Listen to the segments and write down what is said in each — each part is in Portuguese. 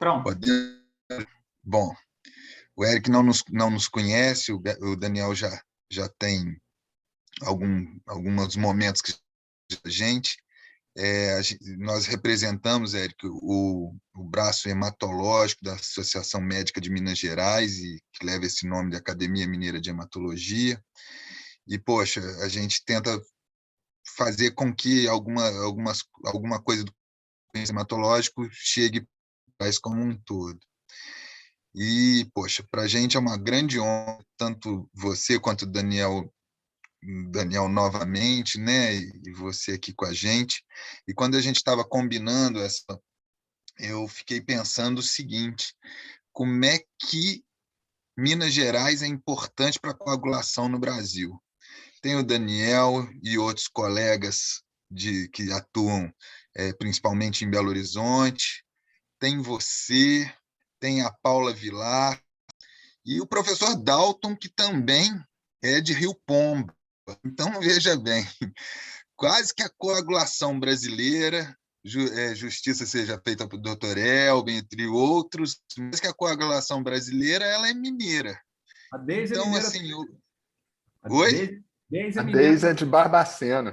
Pronto. Pode... Bom, o Eric não nos conhece, o Daniel já tem alguns momentos que a gente. Nós representamos, Eric, o braço hematológico da Associação Médica de Minas Gerais, e que leva esse nome de Academia Mineira de Hematologia. E, poxa, a gente tenta fazer com que alguma coisa do conhecimento hematológico chegue para o país como um todo. E, poxa, para a gente é uma grande honra, tanto você quanto o Daniel novamente, né? E você aqui com a gente. E quando a gente estava combinando eu fiquei pensando o seguinte: como é que Minas Gerais é importante para a coagulação no Brasil? Tem o Daniel e outros colegas que atuam principalmente em Belo Horizonte, tem você, tem a Paula Vilar e o professor Dalton, que também é de Rio Pombo. Então, veja bem, quase que a coagulação brasileira, justiça seja feita por Dr. Elben, entre outros, mas que a coagulação brasileira ela é mineira. A Deise Então, é mineira. assim, Oi? A Deise é de Barbacena.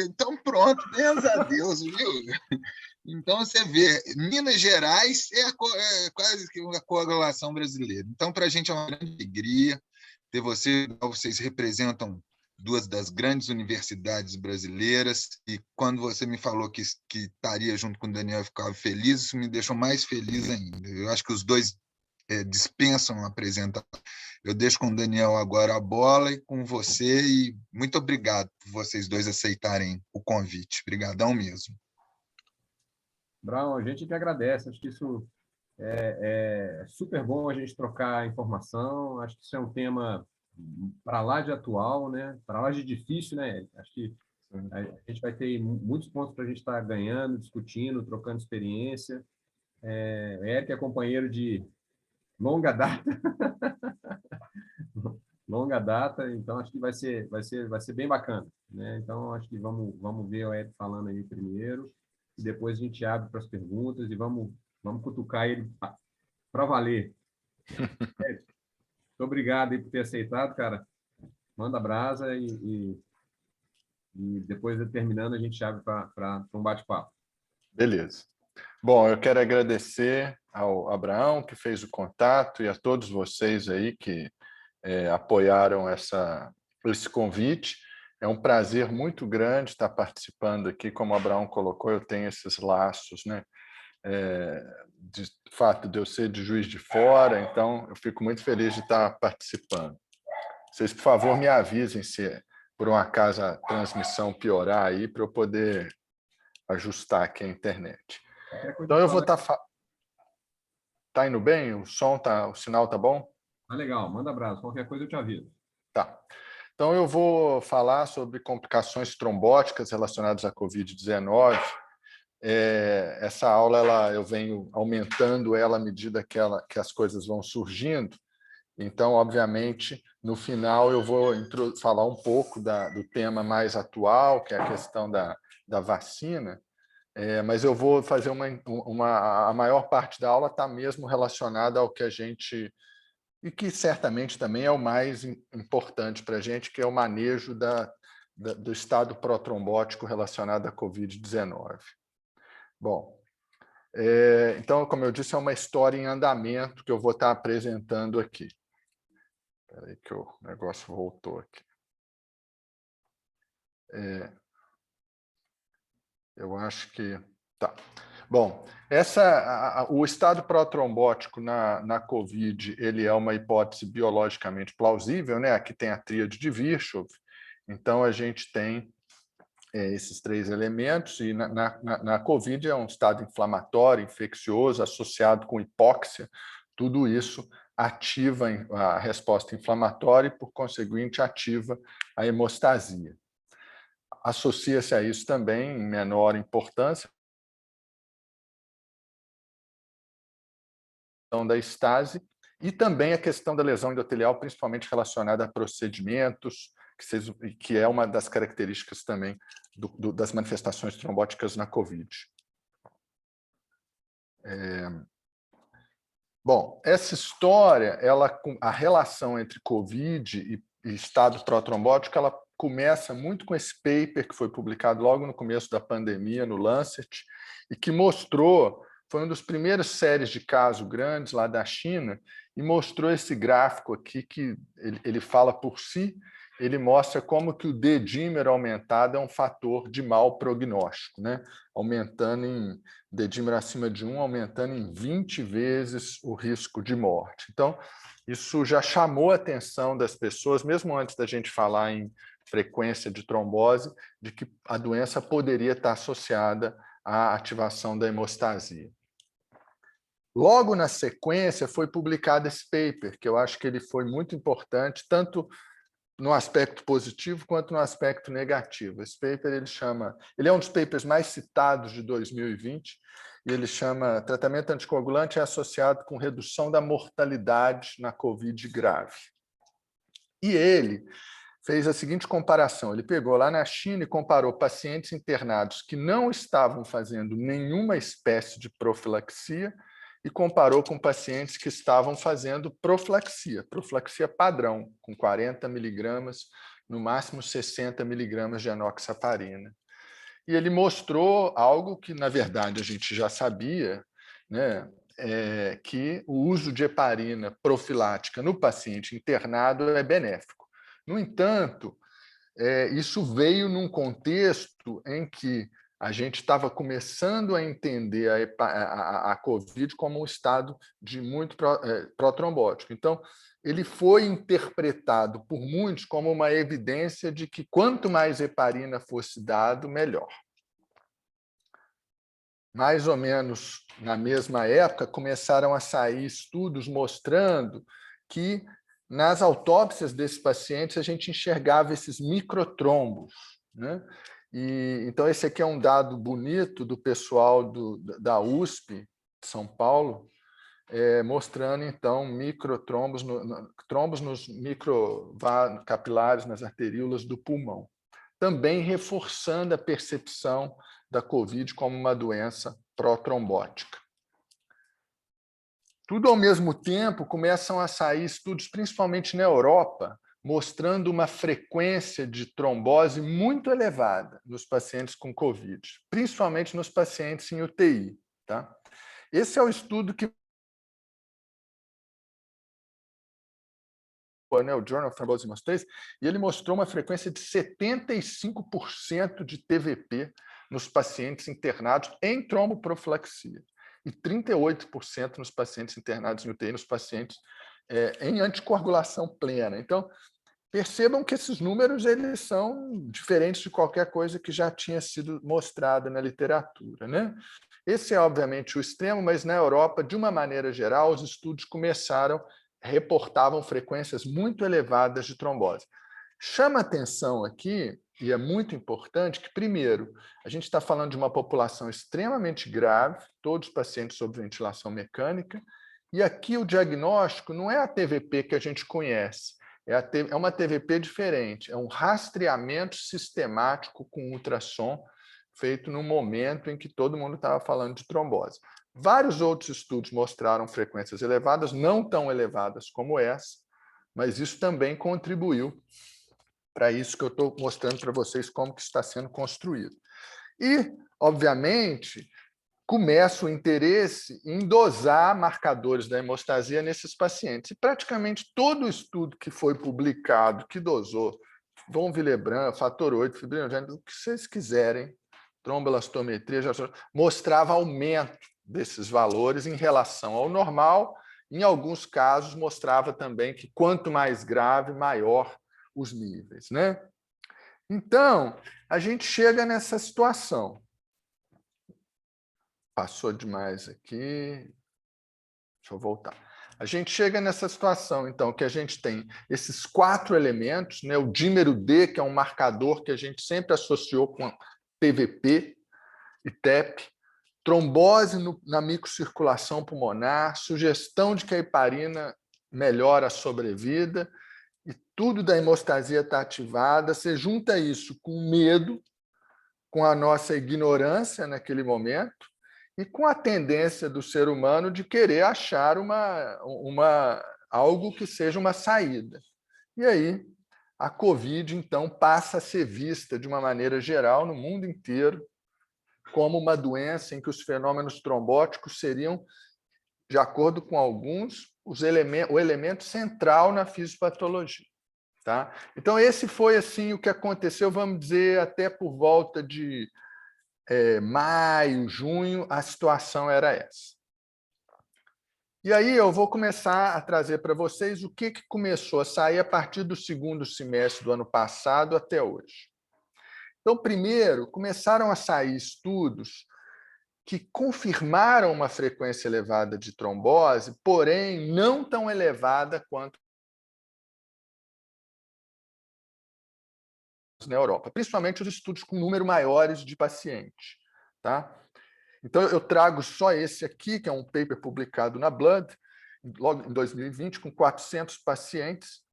Então, pronto, graças a Deus, viu? Então, você vê, Minas Gerais é quase que a coagulação brasileira. Então, para a gente é uma grande alegria ter vocês representam duas das grandes universidades brasileiras, e quando você me falou que estaria junto com o Daniel, eu ficava feliz, isso me deixou mais feliz ainda. Eu acho que os dois dispensam a apresentação. Eu deixo com o Daniel agora a bola e com você, e muito obrigado por vocês dois aceitarem o convite. Obrigadão mesmo. Brown, a gente que agradece. Acho que isso é super bom a gente trocar informação. Acho que isso é um tema para lá de atual, né? Para lá de difícil, né? Acho que a gente vai ter muitos pontos para a gente estar ganhando, discutindo, trocando experiência. Eric é companheiro de longa data, longa data, então acho que vai ser bem bacana, né? Então acho que vamos ver o Eric falando aí primeiro, e depois a gente abre para as perguntas e vamos cutucar ele para valer. Eric, muito obrigado aí por ter aceitado, cara. Manda brasa e depois, terminando, a gente abre para um bate-papo. Beleza. Bom, eu quero agradecer ao Abraão, que fez o contato, e a todos vocês aí que apoiaram esse convite. É um prazer muito grande estar participando aqui. Como o Abraão colocou, eu tenho esses laços, né? De fato de eu ser de Juiz de Fora, então eu fico muito feliz de estar participando. Vocês, por favor, me avisem se por um acaso a transmissão piorar aí, para eu poder ajustar aqui a internet. Então eu vou estar... Tá indo bem? O sinal tá bom? Tá legal, manda abraço. Qualquer coisa eu te aviso. Tá. Então eu vou falar sobre complicações trombóticas relacionadas à COVID-19. Essa aula eu venho aumentando ela à medida que as coisas vão surgindo. Então, obviamente, no final eu vou falar um pouco do tema mais atual, que é a questão da vacina, mas eu vou fazer a maior parte da aula está mesmo relacionada ao que a gente, e que certamente também é o mais importante para a gente, que é o manejo do estado protrombótico relacionado à COVID-19. Bom, então, como eu disse, é uma história em andamento que eu vou estar apresentando aqui. Espera aí que o negócio voltou aqui. Eu acho que... Tá. Bom, o estado protrombótico na COVID ele é uma hipótese biologicamente plausível, né? Aqui tem a tríade de Virchow. Então, a gente tem esses três elementos, e na COVID é um estado inflamatório, infeccioso, associado com hipóxia. Tudo isso ativa a resposta inflamatória e, por conseguinte, ativa a hemostasia. Associa-se a isso também, em menor importância, da estase e também a questão da lesão endotelial, principalmente relacionada a procedimentos, que é uma das características também das manifestações trombóticas na COVID. Bom, essa história, a relação entre Covid e estado protrombótico, ela começa muito com esse paper que foi publicado logo no começo da pandemia, no Lancet, e que mostrou, foi uma das primeiras séries de casos grandes lá da China, e mostrou esse gráfico aqui, que ele fala por si, ele mostra como que o D-dímer aumentado é um fator de mau prognóstico, né? Aumentando em D-dímer acima de 1, aumentando em 20 vezes o risco de morte. Então, isso já chamou a atenção das pessoas, mesmo antes da gente falar em frequência de trombose, de que a doença poderia estar associada à ativação da hemostasia. Logo na sequência, foi publicado esse paper, que eu acho que ele foi muito importante, tanto no aspecto positivo quanto no aspecto negativo. Esse paper ele é um dos papers mais citados de 2020, e ele chama Tratamento anticoagulante é associado com redução da mortalidade na COVID grave. E ele fez a seguinte comparação, ele pegou lá na China e comparou pacientes internados que não estavam fazendo nenhuma espécie de profilaxia e comparou com pacientes que estavam fazendo profilaxia padrão, com 40 miligramas, no máximo 60 miligramas de enoxaparina. E ele mostrou algo que, na verdade, a gente já sabia, né, que o uso de heparina profilática no paciente internado é benéfico. No entanto, isso veio num contexto em que a gente estava começando a entender a COVID como um estado de muito protrombótico. Então, ele foi interpretado por muitos como uma evidência de que quanto mais heparina fosse dado, melhor. Mais ou menos na mesma época, começaram a sair estudos mostrando que nas autópsias desses pacientes a gente enxergava esses microtrombos, né? Então, esse aqui é um dado bonito do pessoal da USP de São Paulo, mostrando, então, microtrombos, trombos nos microcapilares, nas arteríolas do pulmão, também reforçando a percepção da COVID como uma doença protrombótica. Tudo ao mesmo tempo, começam a sair estudos, principalmente na Europa, mostrando uma frequência de trombose muito elevada nos pacientes com COVID, principalmente nos pacientes em UTI. Tá? Esse é o estudo que o Journal of Thrombosis Hemostasis, e ele mostrou uma frequência de 75% de TVP nos pacientes internados em tromboprofilaxia e 38% nos pacientes internados em UTI, nos pacientes em anticoagulação plena. Então, percebam que esses números eles são diferentes de qualquer coisa que já tinha sido mostrada na literatura, né? Esse é, obviamente, o extremo, mas na Europa, de uma maneira geral, os estudos reportavam frequências muito elevadas de trombose. Chama atenção aqui, e é muito importante, que, primeiro, a gente está falando de uma população extremamente grave, todos os pacientes sob ventilação mecânica, e aqui o diagnóstico não é a TVP que a gente conhece, é uma TVP diferente, é um rastreamento sistemático com ultrassom, feito no momento em que todo mundo estava falando de trombose. Vários outros estudos mostraram frequências elevadas, não tão elevadas como essa, mas isso também contribuiu para isso que eu estou mostrando para vocês como que está sendo construído. E, obviamente, começa o interesse em dosar marcadores da hemostasia nesses pacientes. E praticamente todo o estudo que foi publicado, que dosou von Willebrand, fator 8, fibrinogênese, o que vocês quiserem, tromboelastometria, mostrava aumento desses valores em relação ao normal. Em alguns casos, mostrava também que quanto mais grave, maior os níveis, né? Então, a gente chega nessa situação. Passou demais aqui. Deixa eu voltar. A gente chega nessa situação, então, que a gente tem esses 4 elementos, né? O dímero D, que é um marcador que a gente sempre associou com TVP e TEP, trombose na microcirculação pulmonar, sugestão de que a heparina melhora a sobrevida, e tudo da hemostasia está ativada. Você junta isso com medo, com a nossa ignorância naquele momento, e com a tendência do ser humano de querer achar algo que seja uma saída. E aí, a Covid, então, passa a ser vista de uma maneira geral no mundo inteiro como uma doença em que os fenômenos trombóticos seriam, de acordo com alguns, o elemento central na fisiopatologia. Tá? Então, esse foi assim o que aconteceu, vamos dizer, até por volta de maio, junho, a situação era essa. E aí eu vou começar a trazer para vocês o que começou a sair a partir do segundo semestre do ano passado até hoje. Então, primeiro, começaram a sair estudos que confirmaram uma frequência elevada de trombose, porém não tão elevada quanto na Europa, principalmente os estudos com número maiores de pacientes. Tá? Então, eu trago só esse aqui, que é um paper publicado na Blood, logo em 2020, com 400 pacientes,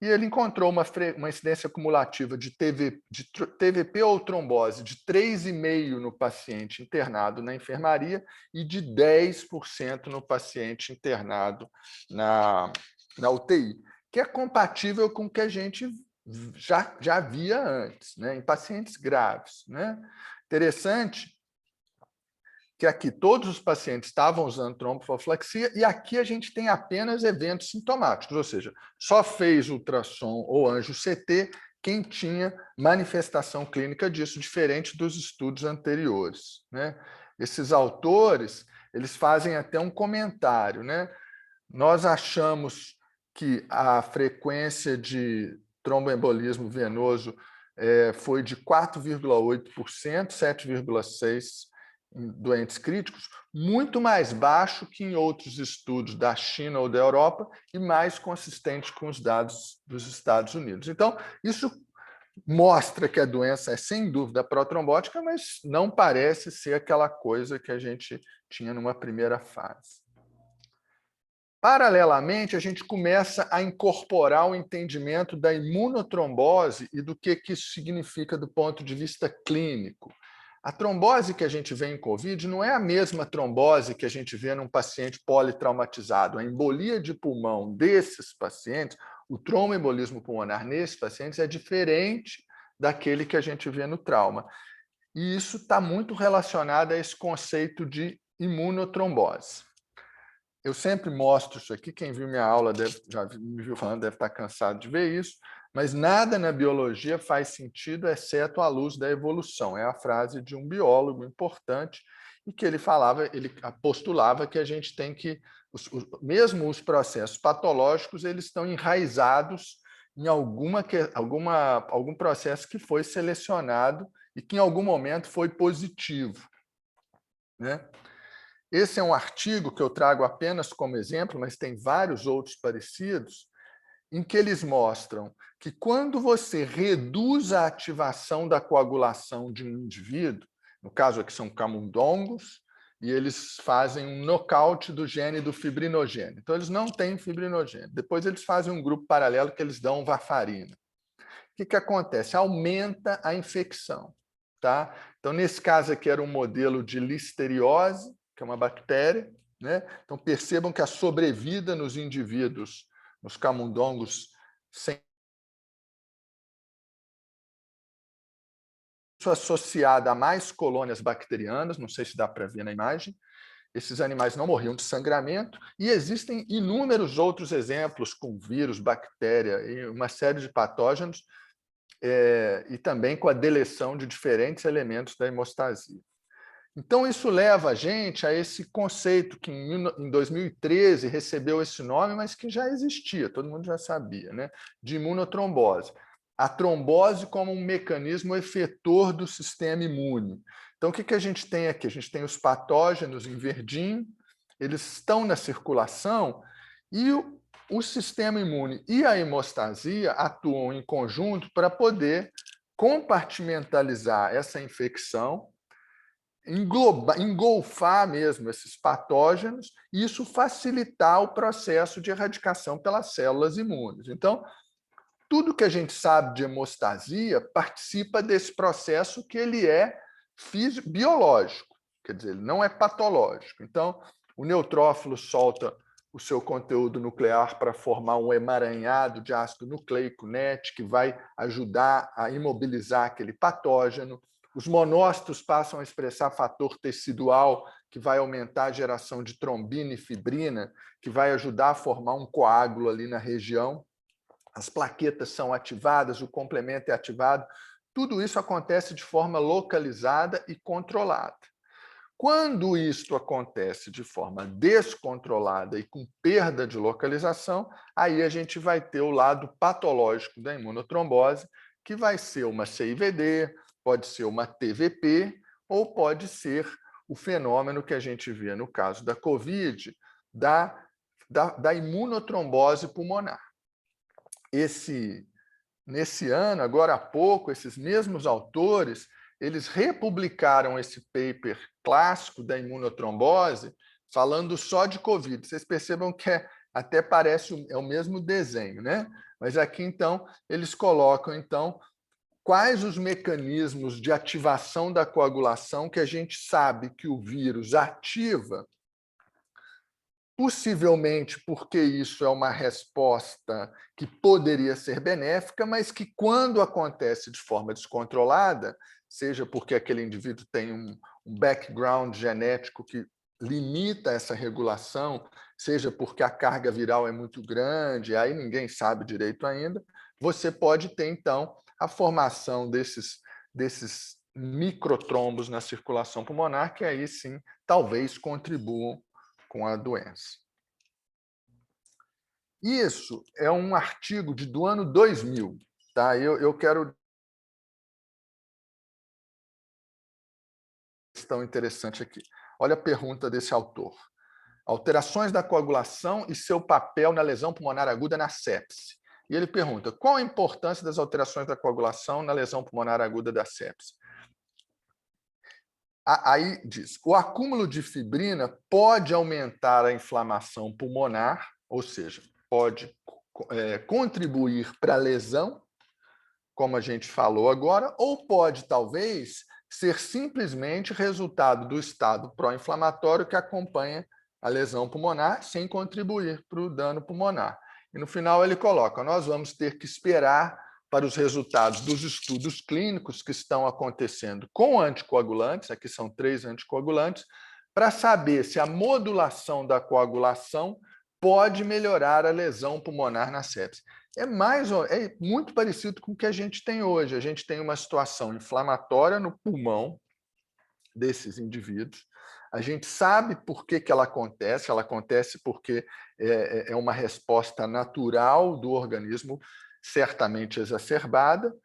e ele encontrou uma incidência cumulativa de TVP ou trombose de 3,5% no paciente internado na enfermaria e de 10% no paciente internado na UTI, que é compatível com o que a gente já via antes, né, em pacientes graves. Né? Interessante que aqui todos os pacientes estavam usando tromboprofilaxia e aqui a gente tem apenas eventos sintomáticos, ou seja, só fez ultrassom ou angio-CT quem tinha manifestação clínica disso, diferente dos estudos anteriores. Né? Esses autores, eles fazem até um comentário. Né? Nós achamos que a frequência de tromboembolismo venoso foi de 4,8%, 7,6% em doentes críticos, muito mais baixo que em outros estudos da China ou da Europa e mais consistente com os dados dos Estados Unidos. Então, isso mostra que a doença é, sem dúvida, protrombótica, mas não parece ser aquela coisa que a gente tinha numa primeira fase. Paralelamente, a gente começa a incorporar o entendimento da imunotrombose e do que isso significa do ponto de vista clínico. A trombose que a gente vê em COVID não é a mesma trombose que a gente vê num paciente politraumatizado. A embolia de pulmão desses pacientes, o tromboembolismo pulmonar nesses pacientes é diferente daquele que a gente vê no trauma. E isso está muito relacionado a esse conceito de imunotrombose. Eu sempre mostro isso aqui, quem viu minha aula já me viu falando, deve estar cansado de ver isso, mas nada na biologia faz sentido exceto à luz da evolução. É a frase de um biólogo importante e que ele postulava que a gente tem que, mesmo os processos patológicos, eles estão enraizados em algum processo que foi selecionado e que em algum momento foi positivo. Né? Esse é um artigo que eu trago apenas como exemplo, mas tem vários outros parecidos, em que eles mostram que quando você reduz a ativação da coagulação de um indivíduo, no caso aqui são camundongos, e eles fazem um nocaute do gene do fibrinogênio. Então, eles não têm fibrinogênio. Depois, eles fazem um grupo paralelo que eles dão varfarina. O que acontece? Aumenta a infecção. Tá? Então, nesse caso aqui, era um modelo de listeriose, que é uma bactéria. Né? Então, percebam que a sobrevida nos indivíduos, nos camundongos, sem isso associada a mais colônias bacterianas, não sei se dá para ver na imagem, esses animais não morriam de sangramento, e existem inúmeros outros exemplos com vírus, bactéria e uma série de patógenos, e também com a deleção de diferentes elementos da hemostasia. Então, isso leva a gente a esse conceito que em 2013 recebeu esse nome, mas que já existia, todo mundo já sabia, né? De imunotrombose. A trombose como um mecanismo efetor do sistema imune. Então, o que a gente tem aqui? A gente tem os patógenos em verdinho, eles estão na circulação e o sistema imune e a hemostasia atuam em conjunto para poder compartimentalizar essa infecção, engolfar mesmo esses patógenos e isso facilitar o processo de erradicação pelas células imunes. Então, tudo que a gente sabe de hemostasia participa desse processo que ele é biológico. quer dizer, ele não é patológico. Então, o neutrófilo solta o seu conteúdo nuclear para formar um emaranhado de ácido nucleico NET, que vai ajudar a imobilizar aquele patógeno. Os monócitos passam a expressar fator tecidual, que vai aumentar a geração de trombina e fibrina, que vai ajudar a formar um coágulo ali na região. As plaquetas são ativadas, o complemento é ativado. Tudo isso acontece de forma localizada e controlada. Quando isto acontece de forma descontrolada e com perda de localização, aí a gente vai ter o lado patológico da imunotrombose, que vai ser uma CIVD, pode ser uma TVP, ou pode ser o fenômeno que a gente vê no caso da COVID, da imunotrombose pulmonar. Nesse ano, agora há pouco, esses mesmos autores, eles republicaram esse paper clássico da imunotrombose, falando só de COVID. Vocês percebam que até parece o mesmo desenho, né? Mas aqui, então, eles colocam, então, quais os mecanismos de ativação da coagulação que a gente sabe que o vírus ativa, possivelmente porque isso é uma resposta que poderia ser benéfica, mas que, quando acontece de forma descontrolada, seja porque aquele indivíduo tem um background genético que limita essa regulação, seja porque a carga viral é muito grande, aí ninguém sabe direito ainda, você pode ter, então, a formação desses microtrombos na circulação pulmonar, que aí sim talvez contribuam com a doença. Isso é um artigo do ano 2000. Tá? Eu quero... questão interessante aqui. Olha a pergunta desse autor. Alterações da coagulação e seu papel na lesão pulmonar aguda na sepse. E ele pergunta, qual a importância das alterações da coagulação na lesão pulmonar aguda da sepse? Aí diz, o acúmulo de fibrina pode aumentar a inflamação pulmonar, ou seja, pode contribuir para a lesão, como a gente falou agora, ou pode, talvez, ser simplesmente resultado do estado pró-inflamatório que acompanha a lesão pulmonar, sem contribuir para o dano pulmonar. E no final ele coloca, nós vamos ter que esperar para os resultados dos estudos clínicos que estão acontecendo com anticoagulantes, aqui são 3 anticoagulantes, para saber se a modulação da coagulação pode melhorar a lesão pulmonar na sepse. É muito parecido com o que a gente tem hoje. A gente tem uma situação inflamatória no pulmão desses indivíduos. A gente sabe por que ela acontece porque é uma resposta natural do organismo, certamente exacerbada.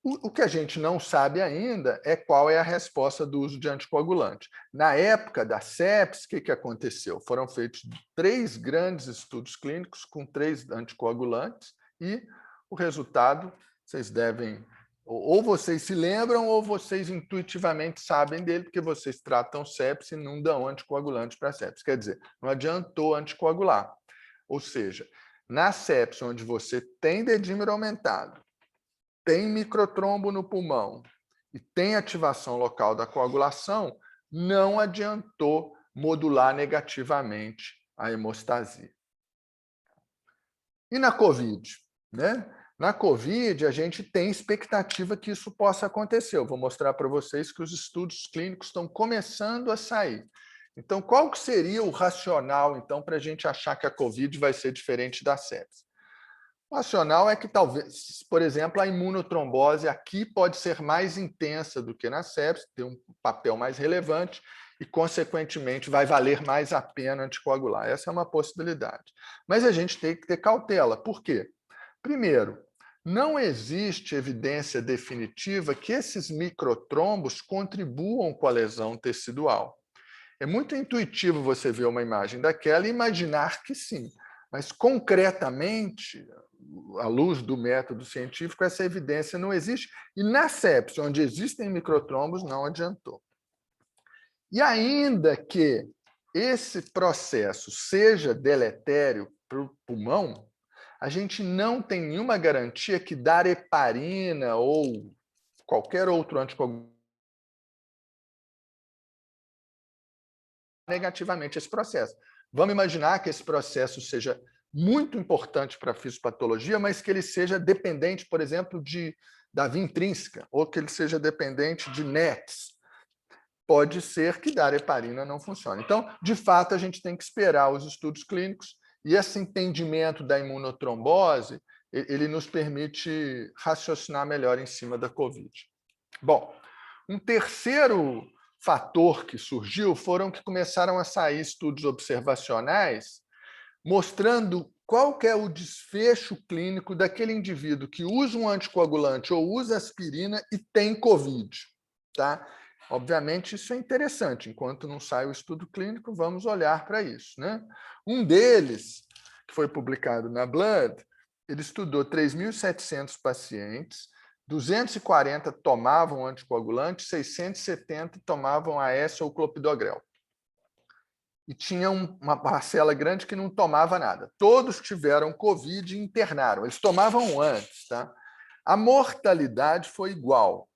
O que a gente não sabe ainda é qual é a resposta do uso de anticoagulante. Na época da sepsis, o que aconteceu? Foram feitos 3 grandes estudos clínicos com 3 anticoagulantes e o resultado, vocês devem... ou vocês se lembram ou vocês intuitivamente sabem dele, porque vocês tratam sepsis e não dão anticoagulante para sepsis. Quer dizer, não adiantou anticoagular. Ou seja, na sepsis, onde você tem dedímero aumentado, tem microtrombo no pulmão e tem ativação local da coagulação, não adiantou modular negativamente a hemostasia. E na COVID? Né? Na COVID, a gente tem expectativa que isso possa acontecer. Eu vou mostrar para vocês que os estudos clínicos estão começando a sair. Então, qual que seria o racional, então, para a gente achar que a COVID vai ser diferente da sepsis? O racional é que talvez, por exemplo, a imunotrombose aqui pode ser mais intensa do que na sepsis, ter um papel mais relevante e, consequentemente, vai valer mais a pena anticoagular. Essa é uma possibilidade. Mas a gente tem que ter cautela. Por quê? Primeiro, não existe evidência definitiva que esses microtrombos contribuam com a lesão tecidual. É muito intuitivo você ver uma imagem daquela e imaginar que sim, mas concretamente, à luz do método científico, essa evidência não existe. E na sepse, onde existem microtrombos, não adiantou. E ainda que esse processo seja deletério para o pulmão, a gente não tem nenhuma garantia que dar heparina ou qualquer outro anticoagulante negativamente esse processo. Vamos imaginar que esse processo seja muito importante para a fisiopatologia, mas que ele seja dependente, por exemplo, da via intrínseca, ou que ele seja dependente de NETs. Pode ser que dar heparina não funcione. Então, de fato, a gente tem que esperar os estudos clínicos, e esse entendimento da imunotrombose, ele nos permite raciocinar melhor em cima da COVID. Bom, um terceiro fator que surgiu foram que começaram a sair estudos observacionais mostrando qual que é o desfecho clínico daquele indivíduo que usa um anticoagulante ou usa aspirina e tem COVID. Tá? Obviamente, isso é interessante. Enquanto não sai o estudo clínico, vamos olhar para isso. Né? Um deles, que foi publicado na Blood, ele estudou 3.700 pacientes, 240 tomavam anticoagulante, 670 tomavam AS ou clopidogrel. E tinha uma parcela grande que não tomava nada. Todos tiveram COVID e internaram. Eles tomavam antes. Tá? A mortalidade foi igual.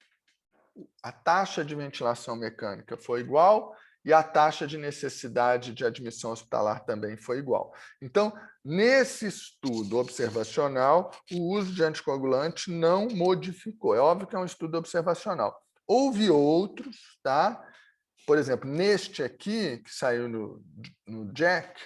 A taxa de ventilação mecânica foi igual e a taxa de necessidade de admissão hospitalar também foi igual. Então, nesse estudo observacional, o uso de anticoagulante não modificou. É óbvio que é um estudo observacional. Houve outros, tá? Por exemplo, neste aqui, que saiu no JACC,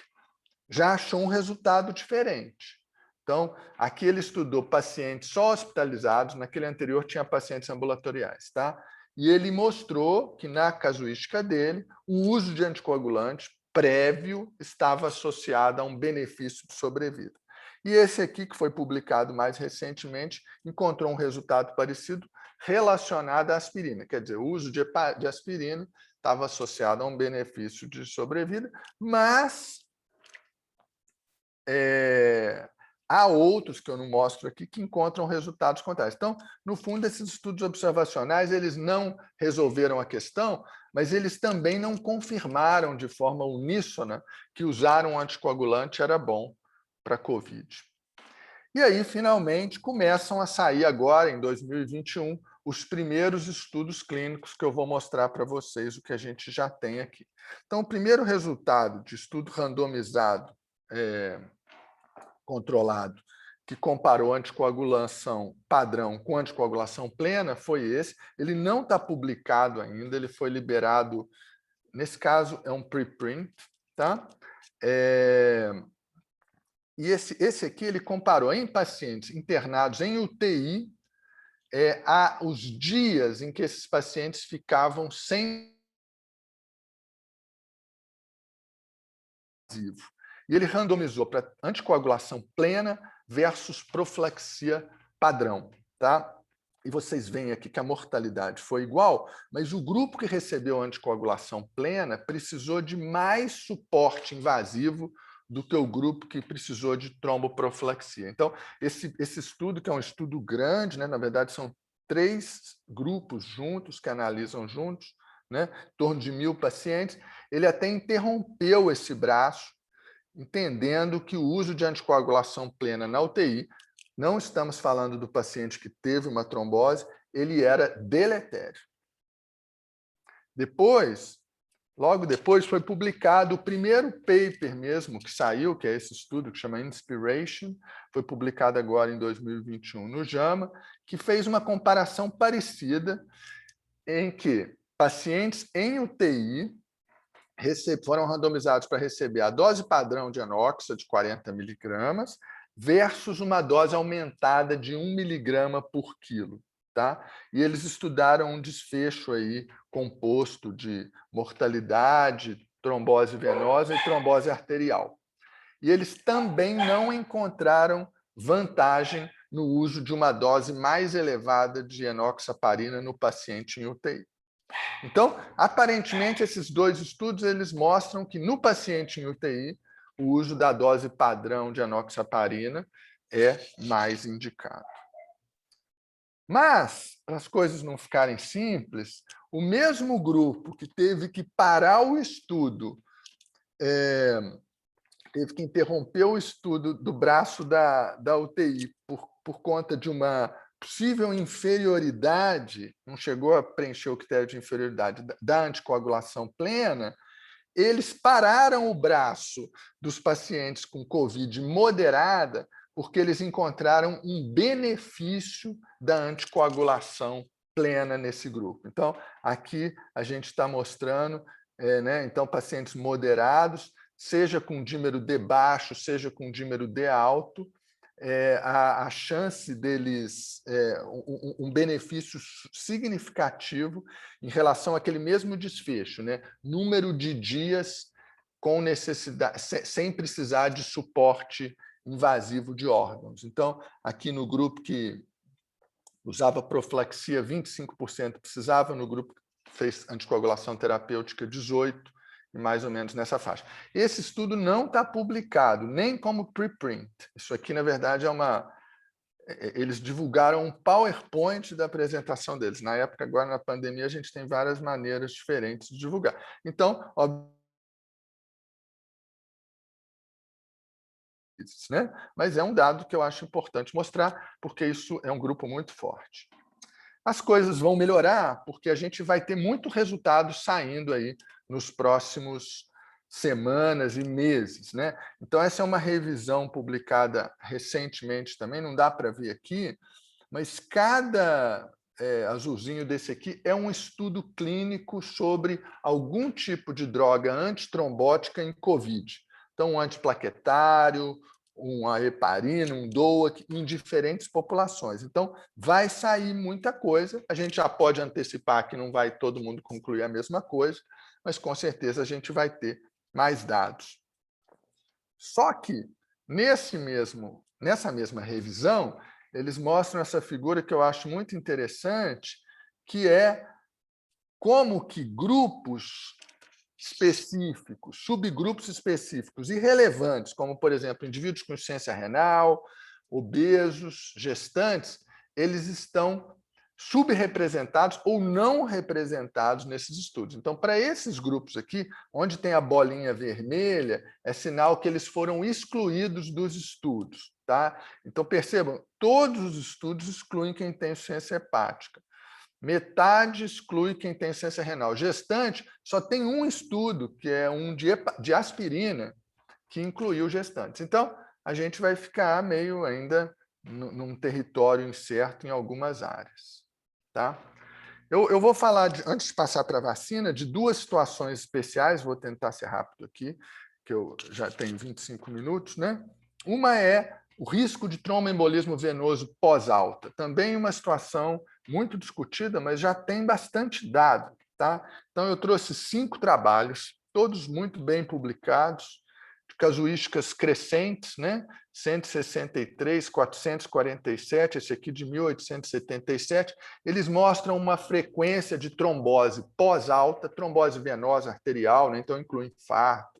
já achou um resultado diferente. Então, aqui ele estudou pacientes só hospitalizados, naquele anterior tinha pacientes ambulatoriais, tá? E ele mostrou que, na casuística dele, o uso de anticoagulante prévio estava associado a um benefício de sobrevida. E esse aqui, que foi publicado mais recentemente, encontrou um resultado parecido relacionado à aspirina. Quer dizer, o uso de aspirina estava associado a um benefício de sobrevida, mas há outros que eu não mostro aqui que encontram resultados contrários. Então, no fundo, esses estudos observacionais eles não resolveram a questão, mas eles também não confirmaram de forma uníssona que usar um anticoagulante era bom para a COVID. E aí, finalmente, começam a sair agora, em 2021, os primeiros estudos clínicos que eu vou mostrar para vocês, o que a gente já tem aqui. Então, o primeiro resultado de estudo randomizado controlado, que comparou anticoagulação padrão com anticoagulação plena, foi esse. Ele não está publicado ainda, ele foi liberado, nesse caso, é um preprint, tá? E esse aqui ele comparou em pacientes internados em UTI os dias em que esses pacientes ficavam sem invasivo. E ele randomizou para anticoagulação plena versus profilaxia padrão. Tá? E vocês veem aqui que a mortalidade foi igual, mas o grupo que recebeu anticoagulação plena precisou de mais suporte invasivo do que o grupo que precisou de tromboprofilaxia. Então, esse estudo, que é um estudo grande, né, na verdade, são 3 grupos juntos, que analisam juntos, né, em torno de 1.000 pacientes, ele até interrompeu esse braço, entendendo que o uso de anticoagulação plena na UTI, não estamos falando do paciente que teve uma trombose, ele era deletério. Logo depois, foi publicado o primeiro paper mesmo que saiu, que é esse estudo que chama Inspiration, foi publicado agora em 2021 no JAMA, que fez uma comparação parecida em que pacientes em UTI foram randomizados para receber a dose padrão de anoxa de 40 miligramas versus uma dose aumentada de 1 miligrama por quilo. Tá? E eles estudaram um desfecho aí composto de mortalidade, trombose venosa e trombose arterial. E eles também não encontraram vantagem no uso de uma dose mais elevada de enoxaparina no paciente em UTI. Então, aparentemente, esses 2 estudos eles mostram que no paciente em UTI, o uso da dose padrão de enoxaparina é mais indicado. Mas, para as coisas não ficarem simples, o mesmo grupo que teve que parar o estudo, teve que interromper o estudo do braço da UTI por conta de uma possível inferioridade, não chegou a preencher o critério de inferioridade da anticoagulação plena, eles pararam o braço dos pacientes com COVID moderada porque eles encontraram um benefício da anticoagulação plena nesse grupo. Então, aqui a gente está mostrando, então, pacientes moderados, seja com dímero D baixo, seja com dímero D alto, a chance deles, um benefício significativo em relação àquele mesmo desfecho, número de dias com necessidade, sem precisar de suporte invasivo de órgãos. Então, aqui no grupo que usava profilaxia, 25% precisava, no grupo que fez anticoagulação terapêutica, 18%, e mais ou menos nessa faixa. Esse estudo não está publicado, nem como preprint. Isso aqui, na verdade, eles divulgaram um PowerPoint da apresentação deles. Na época, agora, na pandemia, a gente tem várias maneiras diferentes de divulgar. Então, mas é um dado que eu acho importante mostrar, porque isso é um grupo muito forte. As coisas vão melhorar porque a gente vai ter muito resultado saindo aí nos próximos semanas e meses, Então, essa é uma revisão publicada recentemente também, não dá para ver aqui, mas cada azulzinho desse aqui é um estudo clínico sobre algum tipo de droga antitrombótica em COVID. Então, um antiplaquetário, uma heparina, um DOAC, em diferentes populações. Então, vai sair muita coisa. A gente já pode antecipar que não vai todo mundo concluir a mesma coisa, mas, com certeza, a gente vai ter mais dados. Só que, nessa mesma revisão, eles mostram essa figura que eu acho muito interessante, que é como que grupos específicos, subgrupos específicos e relevantes, como, por exemplo, indivíduos com insuficiência renal, obesos, gestantes, eles estão subrepresentados ou não representados nesses estudos. Então, para esses grupos aqui, onde tem a bolinha vermelha, é sinal que eles foram excluídos dos estudos. Então, percebam, todos os estudos excluem quem tem insuficiência hepática. Metade exclui quem tem insuficiência renal. Gestante, só tem um estudo, que é um de aspirina, que incluiu gestantes. Então, a gente vai ficar meio ainda num território incerto em algumas áreas. Eu vou falar, antes de passar para a vacina, de duas situações especiais, vou tentar ser rápido aqui, que eu já tenho 25 minutos. Uma é o risco de tromboembolismo venoso pós-alta. Também uma situação muito discutida, mas já tem bastante dado. Então, eu trouxe 5 trabalhos, todos muito bem publicados, de casuísticas crescentes, 163, 447, esse aqui de 1877, eles mostram uma frequência de trombose pós-alta, trombose venosa arterial, então inclui infarto,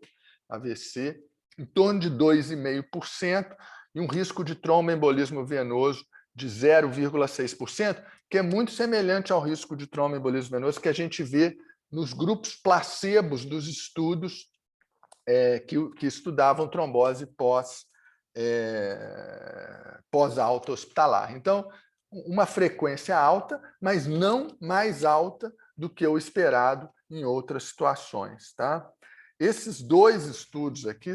AVC, em torno de 2,5%, e um risco de tromboembolismo venoso de 0,6%, que é muito semelhante ao risco de tromboembolismo venoso que a gente vê nos grupos placebos dos estudos que estudavam trombose pós-alta hospitalar. Então, uma frequência alta, mas não mais alta do que o esperado em outras situações. Esses 2 estudos aqui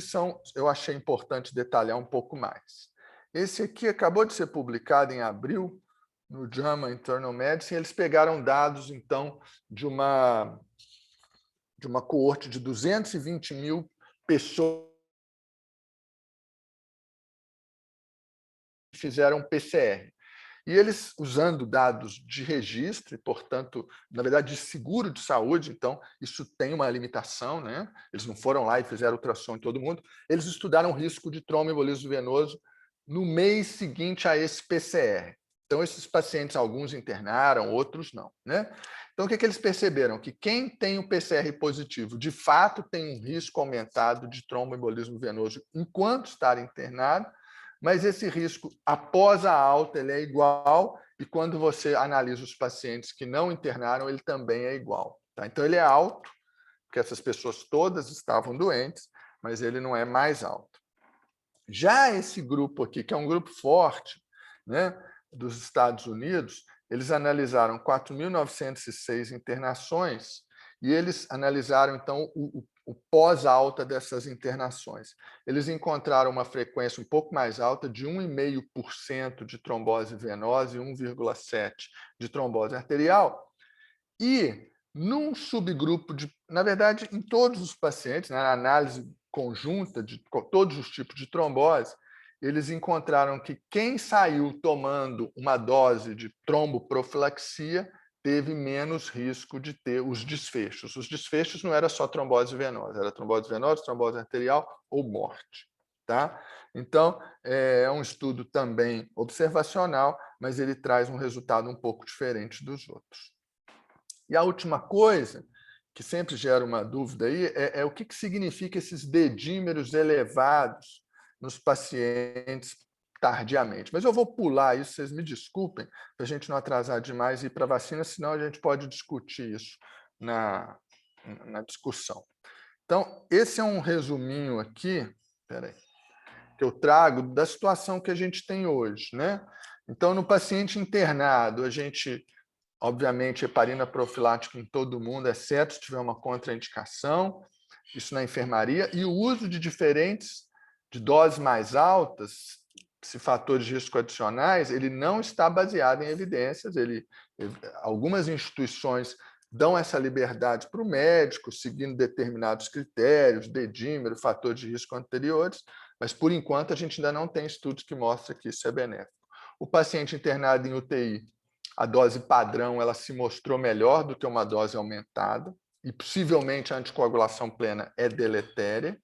eu achei importante detalhar um pouco mais. Esse aqui acabou de ser publicado em abril, no JAMA Internal Medicine. Eles pegaram dados, então, de uma coorte de 220 mil pessoas que fizeram PCR. E eles, usando dados de registro, e, portanto, na verdade, de seguro de saúde, então, isso tem uma limitação, Eles não foram lá e fizeram ultrassom em todo mundo. Eles estudaram o risco de tromboembolismo venoso no mês seguinte a esse PCR. Então, esses pacientes, alguns internaram, outros não. Então, o que eles perceberam? Que quem tem o PCR positivo, de fato, tem um risco aumentado de tromboembolismo venoso enquanto estar internado, mas esse risco, após a alta, ele é igual, e quando você analisa os pacientes que não internaram, ele também é igual. Então, ele é alto, porque essas pessoas todas estavam doentes, mas ele não é mais alto. Já esse grupo aqui, que é um grupo forte, dos Estados Unidos, eles analisaram 4.906 internações e eles analisaram, então, o pós-alta dessas internações. Eles encontraram uma frequência um pouco mais alta, de 1,5% de trombose venosa e 1,7% de trombose arterial, e num subgrupo na verdade, em todos os pacientes, na análise conjunta de todos os tipos de trombose, eles encontraram que quem saiu tomando uma dose de tromboprofilaxia teve menos risco de ter os desfechos. Os desfechos não era só trombose venosa, era trombose venosa, trombose arterial ou morte. Tá? Então, é um estudo também observacional, mas ele traz um resultado um pouco diferente dos outros. E a última coisa, que sempre gera uma dúvida aí, é o que significa esses dedímeros elevados nos pacientes tardiamente. Mas eu vou pular isso, vocês me desculpem, para a gente não atrasar demais e ir para a vacina, senão a gente pode discutir isso na discussão. Então, esse é um resuminho aqui, que eu trago da situação que a gente tem hoje, né? Então, no paciente internado, a gente, obviamente, heparina profilática em todo mundo, exceto se tiver uma contraindicação, isso na enfermaria, e o uso de doses mais altas, fatores de risco adicionais, ele não está baseado em evidências. Algumas instituições dão essa liberdade para o médico, seguindo determinados critérios, dedímero, fatores de risco anteriores, mas, por enquanto, a gente ainda não tem estudos que mostrem que isso é benéfico. O paciente internado em UTI, a dose padrão ela se mostrou melhor do que uma dose aumentada, e possivelmente a anticoagulação plena é deletéria.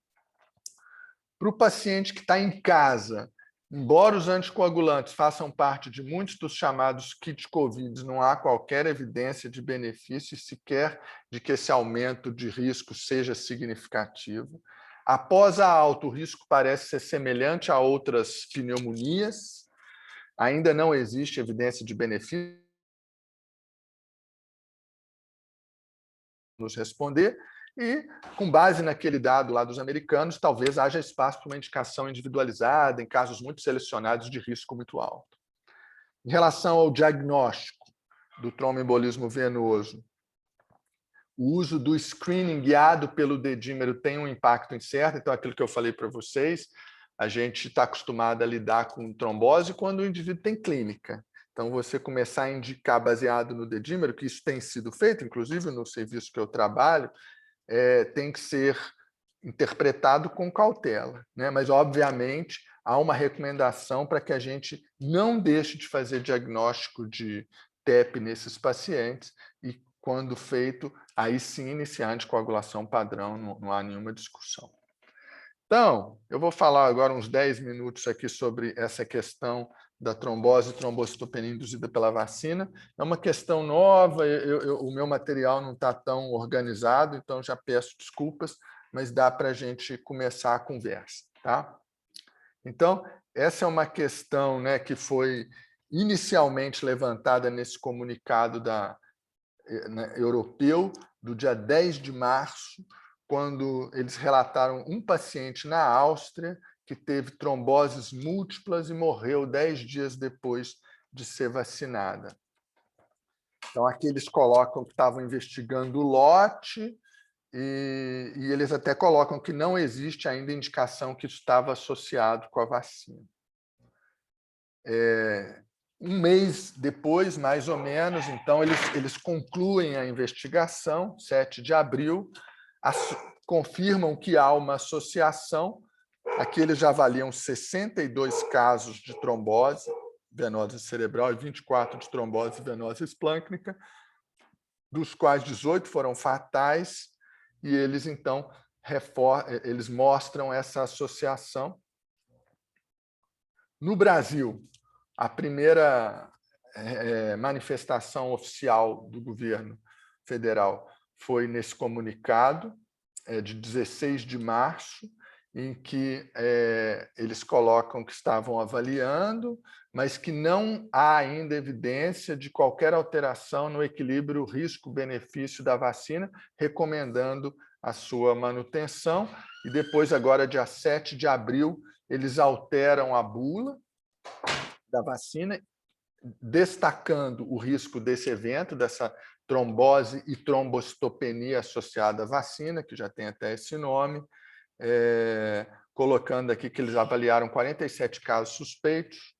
Para o paciente que está em casa, embora os anticoagulantes façam parte de muitos dos chamados kits COVID, não há qualquer evidência de benefício, sequer de que esse aumento de risco seja significativo. Após a alta, o risco parece ser semelhante a outras pneumonias. Ainda não existe evidência de benefício nos responder, e, com base naquele dado lá dos americanos, talvez haja espaço para uma indicação individualizada em casos muito selecionados de risco muito alto. Em relação ao diagnóstico do tromboembolismo venoso, o uso do screening guiado pelo dedímero tem um impacto incerto, então aquilo que eu falei para vocês, a gente está acostumado a lidar com trombose quando o indivíduo tem clínica. Então, você começar a indicar baseado no dedímero, que isso tem sido feito, inclusive no serviço que eu trabalho, tem que ser interpretado com cautela, né? Mas, obviamente, há uma recomendação para que a gente não deixe de fazer diagnóstico de TEP nesses pacientes e, quando feito, aí sim iniciar a anticoagulação padrão, não há nenhuma discussão. Então, eu vou falar agora uns 10 minutos aqui sobre essa questão da trombose e trombocitopenia induzida pela vacina. É uma questão nova, o meu material não está tão organizado, então já peço desculpas, mas dá para a gente começar a conversa. Tá? Então, essa é uma questão, né, que foi inicialmente levantada nesse comunicado europeu, do dia 10 de março, quando eles relataram um paciente na Áustria que teve tromboses múltiplas e morreu 10 dias depois de ser vacinada. Então, aqui eles colocam que estavam investigando o lote e eles até colocam que não existe ainda indicação que isso estava associado com a vacina. Um mês depois, mais ou menos, então, eles concluem a investigação, 7 de abril, confirmam que há uma associação. Aqui eles já avaliam 62 casos de trombose venosa cerebral e 24 de trombose venosa esplâncnica, dos quais 18 foram fatais, e eles, então, eles mostram essa associação. No Brasil, a primeira manifestação oficial do governo federal foi nesse comunicado de 16 de março, em que eles colocam que estavam avaliando, mas que não há ainda evidência de qualquer alteração no equilíbrio risco-benefício da vacina, recomendando a sua manutenção. E depois, agora, dia 7 de abril, eles alteram a bula da vacina, destacando o risco desse evento, dessa trombose e trombocitopenia associada à vacina, que já tem até esse nome, colocando aqui que eles avaliaram 47 casos suspeitos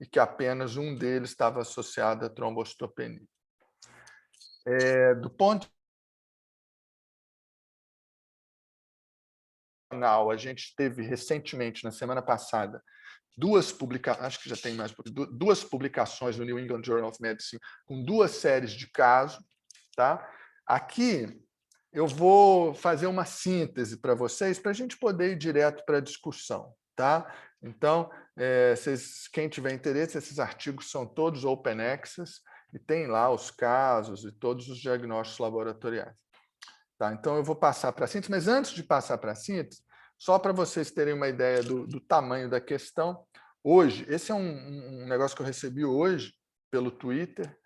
e que apenas um deles estava associado à trombocitopenia. Do ponto a gente teve recentemente, na semana passada, duas publicações no New England Journal of Medicine com 2 séries de casos. Tá? Aqui eu vou fazer uma síntese para vocês, para a gente poder ir direto para a discussão. Tá? Então, quem tiver interesse, esses artigos são todos open access e tem lá os casos e todos os diagnósticos laboratoriais. Tá? Então, eu vou passar para a síntese, mas antes de passar para a síntese, só para vocês terem uma ideia do tamanho da questão, hoje, esse é um negócio que eu recebi hoje pelo Twitter,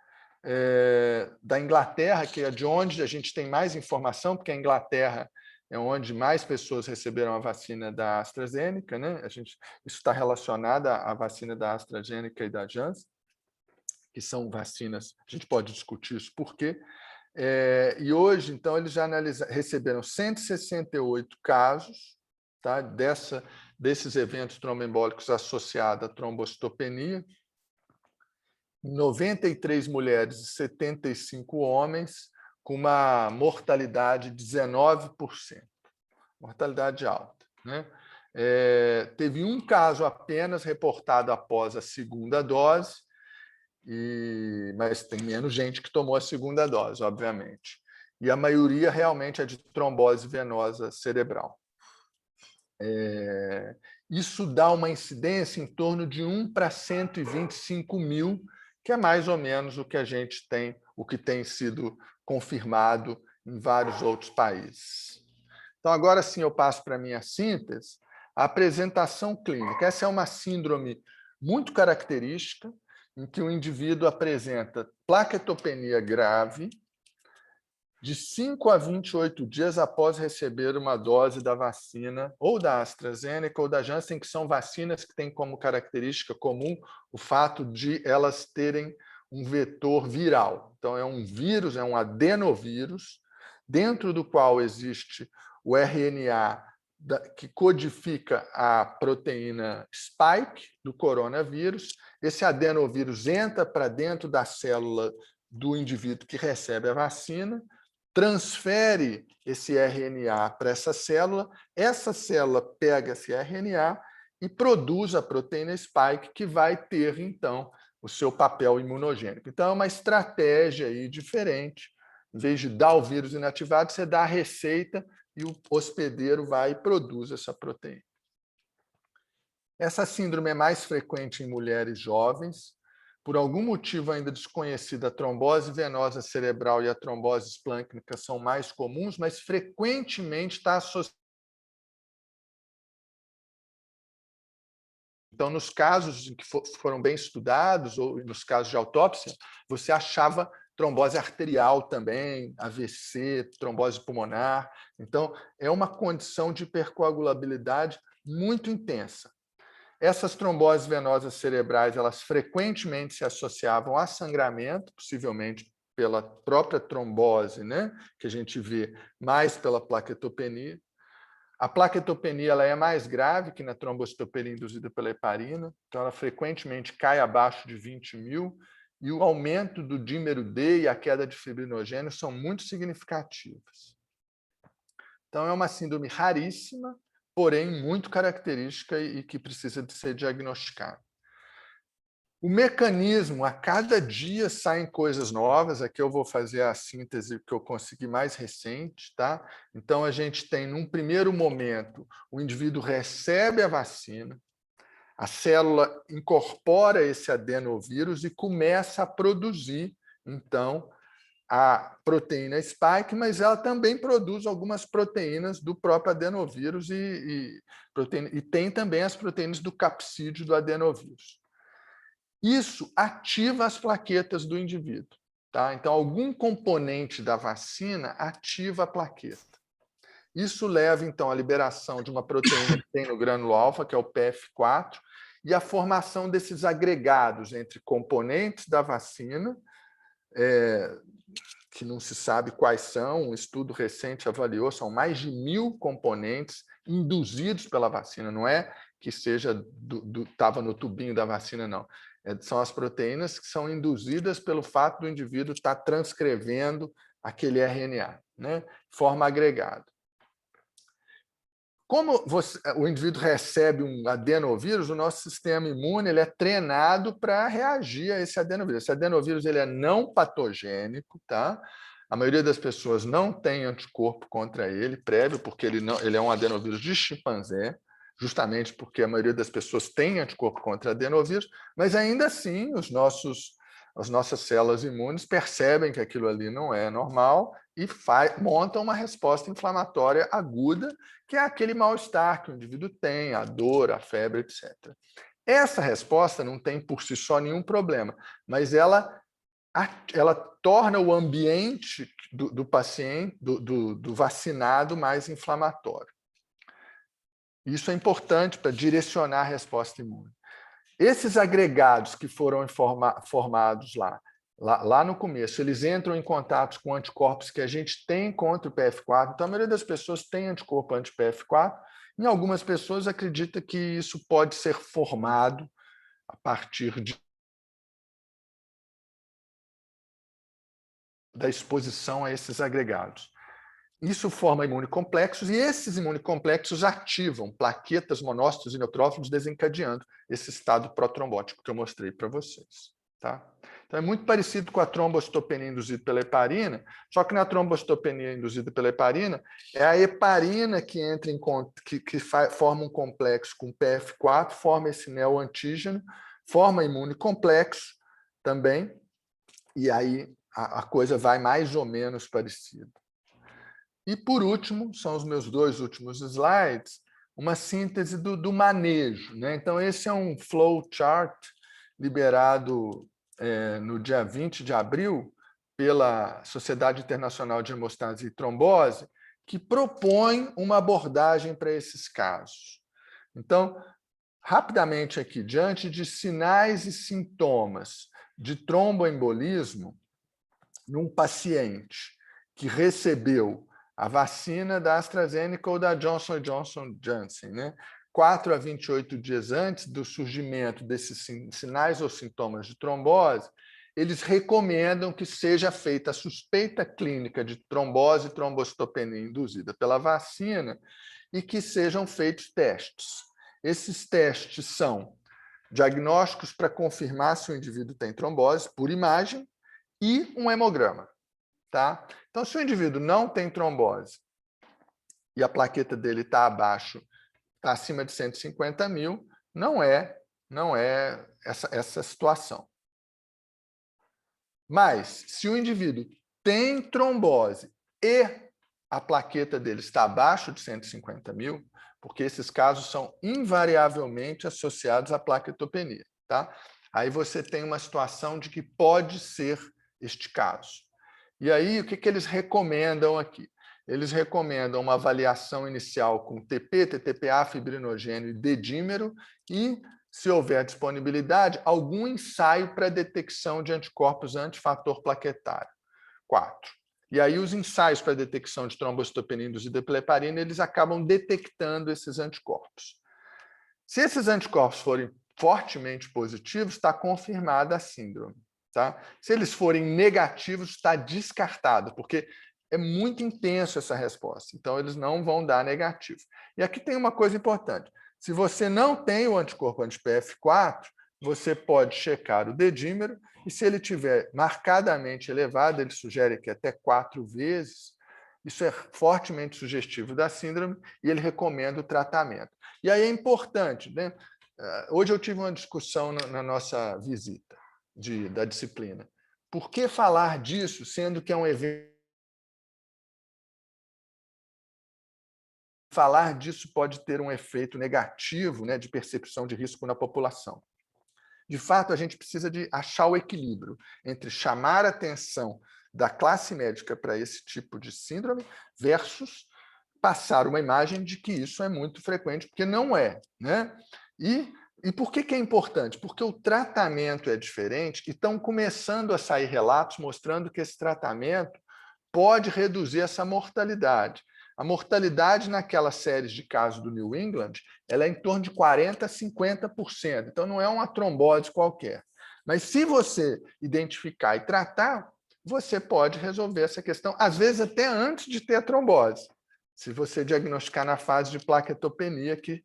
da Inglaterra, que é de onde a gente tem mais informação, porque a Inglaterra é onde mais pessoas receberam a vacina da AstraZeneca, né? Isso está relacionado à vacina da AstraZeneca e da Janssen, que são vacinas, a gente pode discutir isso por quê. E hoje, então, eles já receberam 168 casos, tá, desses eventos tromboembólicos associados à trombocitopenia, 93 mulheres e 75 homens, com uma mortalidade de 19%. Mortalidade alta. Né? Teve um caso apenas reportado após a segunda dose, mas tem menos gente que tomou a segunda dose, obviamente. E a maioria realmente é de trombose venosa cerebral. Isso dá uma incidência em torno de 1 para 125 mil, que é mais ou menos o que a gente tem, o que tem sido confirmado em vários outros países. Então, agora sim, eu passo para a minha síntese. A apresentação clínica. Essa é uma síndrome muito característica, em que o indivíduo apresenta plaquetopenia grave de 5 a 28 dias após receber uma dose da vacina, ou da AstraZeneca ou da Janssen, que são vacinas que têm como característica comum o fato de elas terem um vetor viral. Então, é um vírus, é um adenovírus, dentro do qual existe o RNA que codifica a proteína spike do coronavírus. Esse adenovírus entra para dentro da célula do indivíduo que recebe a vacina, transfere esse RNA para essa célula pega esse RNA e produz a proteína spike, que vai ter, então, o seu papel imunogênico. Então, é uma estratégia aí diferente. Em vez de dar o vírus inativado, você dá a receita e o hospedeiro vai e produz essa proteína. Essa síndrome é mais frequente em mulheres jovens. Por algum motivo ainda desconhecido, a trombose venosa cerebral e a trombose esplâncnica são mais comuns, mas frequentemente está associada. Então, nos casos que foram bem estudados, ou nos casos de autópsia, você achava trombose arterial também, AVC, trombose pulmonar. Então, é uma condição de hipercoagulabilidade muito intensa. Essas tromboses venosas cerebrais, elas frequentemente se associavam a sangramento, possivelmente pela própria trombose, né, que a gente vê, mais pela plaquetopenia. A plaquetopenia ela é mais grave que na trombocitopenia induzida pela heparina, então ela frequentemente cai abaixo de 20 mil, e o aumento do dímero D e a queda de fibrinogênio são muito significativas. Então, é uma síndrome raríssima, porém muito característica e que precisa de ser diagnosticada. O mecanismo, a cada dia saem coisas novas. Aqui eu vou fazer a síntese que eu consegui mais recente. Tá? Então, a gente tem, num primeiro momento, o indivíduo recebe a vacina, a célula incorpora esse adenovírus e começa a produzir, então, a proteína spike, mas ela também produz algumas proteínas do próprio adenovírus e tem também as proteínas do capsídeo do adenovírus. Isso ativa as plaquetas do indivíduo. Tá? Então, algum componente da vacina ativa a plaqueta. Isso leva, então, à liberação de uma proteína que tem no grânulo alfa, que é o PF4, e a formação desses agregados entre componentes da vacina, que não se sabe quais são, um estudo recente avaliou, são mais de 1.000 componentes induzidos pela vacina, não é que estava no tubinho da vacina, não. São as proteínas que são induzidas pelo fato do indivíduo estar transcrevendo aquele RNA, né, de forma agregada. Como o indivíduo recebe um adenovírus, o nosso sistema imune ele é treinado para reagir a esse adenovírus. Esse adenovírus ele é não patogênico, tá? A maioria das pessoas não tem anticorpo contra ele prévio, porque ele é um adenovírus de chimpanzé, justamente porque a maioria das pessoas tem anticorpo contra adenovírus, mas ainda assim as nossas células imunes percebem que aquilo ali não é normal e montam uma resposta inflamatória aguda, que é aquele mal-estar que o indivíduo tem, a dor, a febre, etc. Essa resposta não tem por si só nenhum problema, mas ela torna o ambiente do paciente, do vacinado, mais inflamatório. Isso é importante para direcionar a resposta imune. Esses agregados que foram formados lá no começo, eles entram em contato com anticorpos que a gente tem contra o PF4. Então, a maioria das pessoas tem anticorpo anti-PF4. Em algumas pessoas acredita que isso pode ser formado a partir da exposição a esses agregados. Isso forma imunocomplexos, e esses imunocomplexos ativam plaquetas, monócitos e neutrófilos, desencadeando esse estado protrombótico que eu mostrei para vocês. Tá? Então, é muito parecido com a trombocitopenia induzida pela heparina, só que na trombocitopenia induzida pela heparina, é a heparina que entra que forma um complexo com PF4, forma esse neoantígeno, forma imunocomplexo também, e aí a coisa vai mais ou menos parecida. E, por último, são os meus 2 últimos slides, uma síntese do manejo, né? Então, esse é um flowchart liberado no dia 20 de abril pela Sociedade Internacional de Hemostase e Trombose, que propõe uma abordagem para esses casos. Então, rapidamente aqui, diante de sinais e sintomas de tromboembolismo num paciente que recebeu a vacina da AstraZeneca ou da Johnson & Johnson Janssen, né? 4 a 28 dias antes do surgimento desses sinais ou sintomas de trombose, eles recomendam que seja feita a suspeita clínica de trombose e trombocitopenia induzida pela vacina e que sejam feitos testes. Esses testes são diagnósticos para confirmar se o indivíduo tem trombose por imagem e um hemograma. Tá? Então, se o indivíduo não tem trombose e a plaqueta dele está acima de 150.000, não é essa situação. Mas, se o indivíduo tem trombose e a plaqueta dele está abaixo de 150.000, porque esses casos são invariavelmente associados à plaquetopenia. Tá? Aí você tem uma situação de que pode ser este caso. E aí, o que eles recomendam aqui? Eles recomendam uma avaliação inicial com TP, TTPA, fibrinogênio e dedímero e, se houver disponibilidade, algum ensaio para detecção de anticorpos antifator plaquetário. 4. E aí, os ensaios para detecção de trombocitopenia induzida pela heparina, eles acabam detectando esses anticorpos. Se esses anticorpos forem fortemente positivos, está confirmada a síndrome. Tá? Se eles forem negativos, está descartado, porque é muito intenso essa resposta. Então, eles não vão dar negativo. E aqui tem uma coisa importante. Se você não tem o anticorpo anti-PF4, você pode checar o dedímero, e se ele estiver marcadamente elevado, ele sugere que até 4 vezes, isso é fortemente sugestivo da síndrome, e ele recomenda o tratamento. E aí é importante, né? Hoje eu tive uma discussão na nossa visita da disciplina. Por que falar disso, sendo que é um evento? Falar disso pode ter um efeito negativo, né, de percepção de risco na população. De fato, a gente precisa de achar o equilíbrio entre chamar a atenção da classe médica para esse tipo de síndrome versus passar uma imagem de que isso é muito frequente, porque não é, né? E por que é importante? Porque o tratamento é diferente e estão começando a sair relatos mostrando que esse tratamento pode reduzir essa mortalidade. A mortalidade naquelas séries de casos do New England, ela é em torno de 40% a 50%. Então, não é uma trombose qualquer. Mas se você identificar e tratar, você pode resolver essa questão, às vezes até antes de ter a trombose, se você diagnosticar na fase de plaquetopenia, que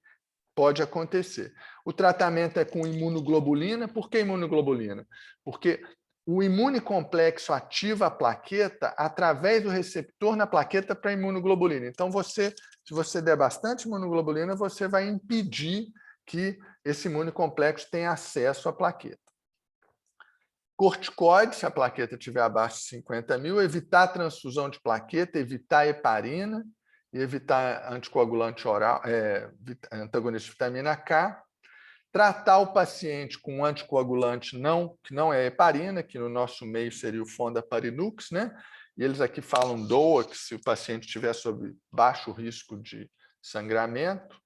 pode acontecer. O tratamento é com imunoglobulina. Por que imunoglobulina? Porque o imunocomplexo ativa a plaqueta através do receptor na plaqueta para a imunoglobulina. Então, se você der bastante imunoglobulina, você vai impedir que esse imunocomplexo tenha acesso à plaqueta. Corticoide, se a plaqueta estiver abaixo de 50 mil, evitar a transfusão de plaqueta, evitar a heparina, e evitar anticoagulante oral, antagonista de vitamina K, tratar o paciente com um anticoagulante que não é heparina, que no nosso meio seria o Fondaparinux, né? E eles aqui falam DOAC, se o paciente estiver sob baixo risco de sangramento.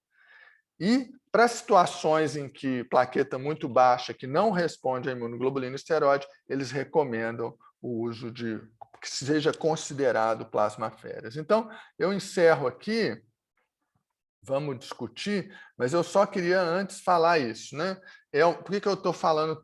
E para situações em que plaqueta muito baixa, que não responde à imunoglobulina e esteroide, eles recomendam o uso de que seja considerado plasmaféreas. Então, eu encerro aqui, vamos discutir, mas eu só queria antes falar isso, né? Por que eu estou falando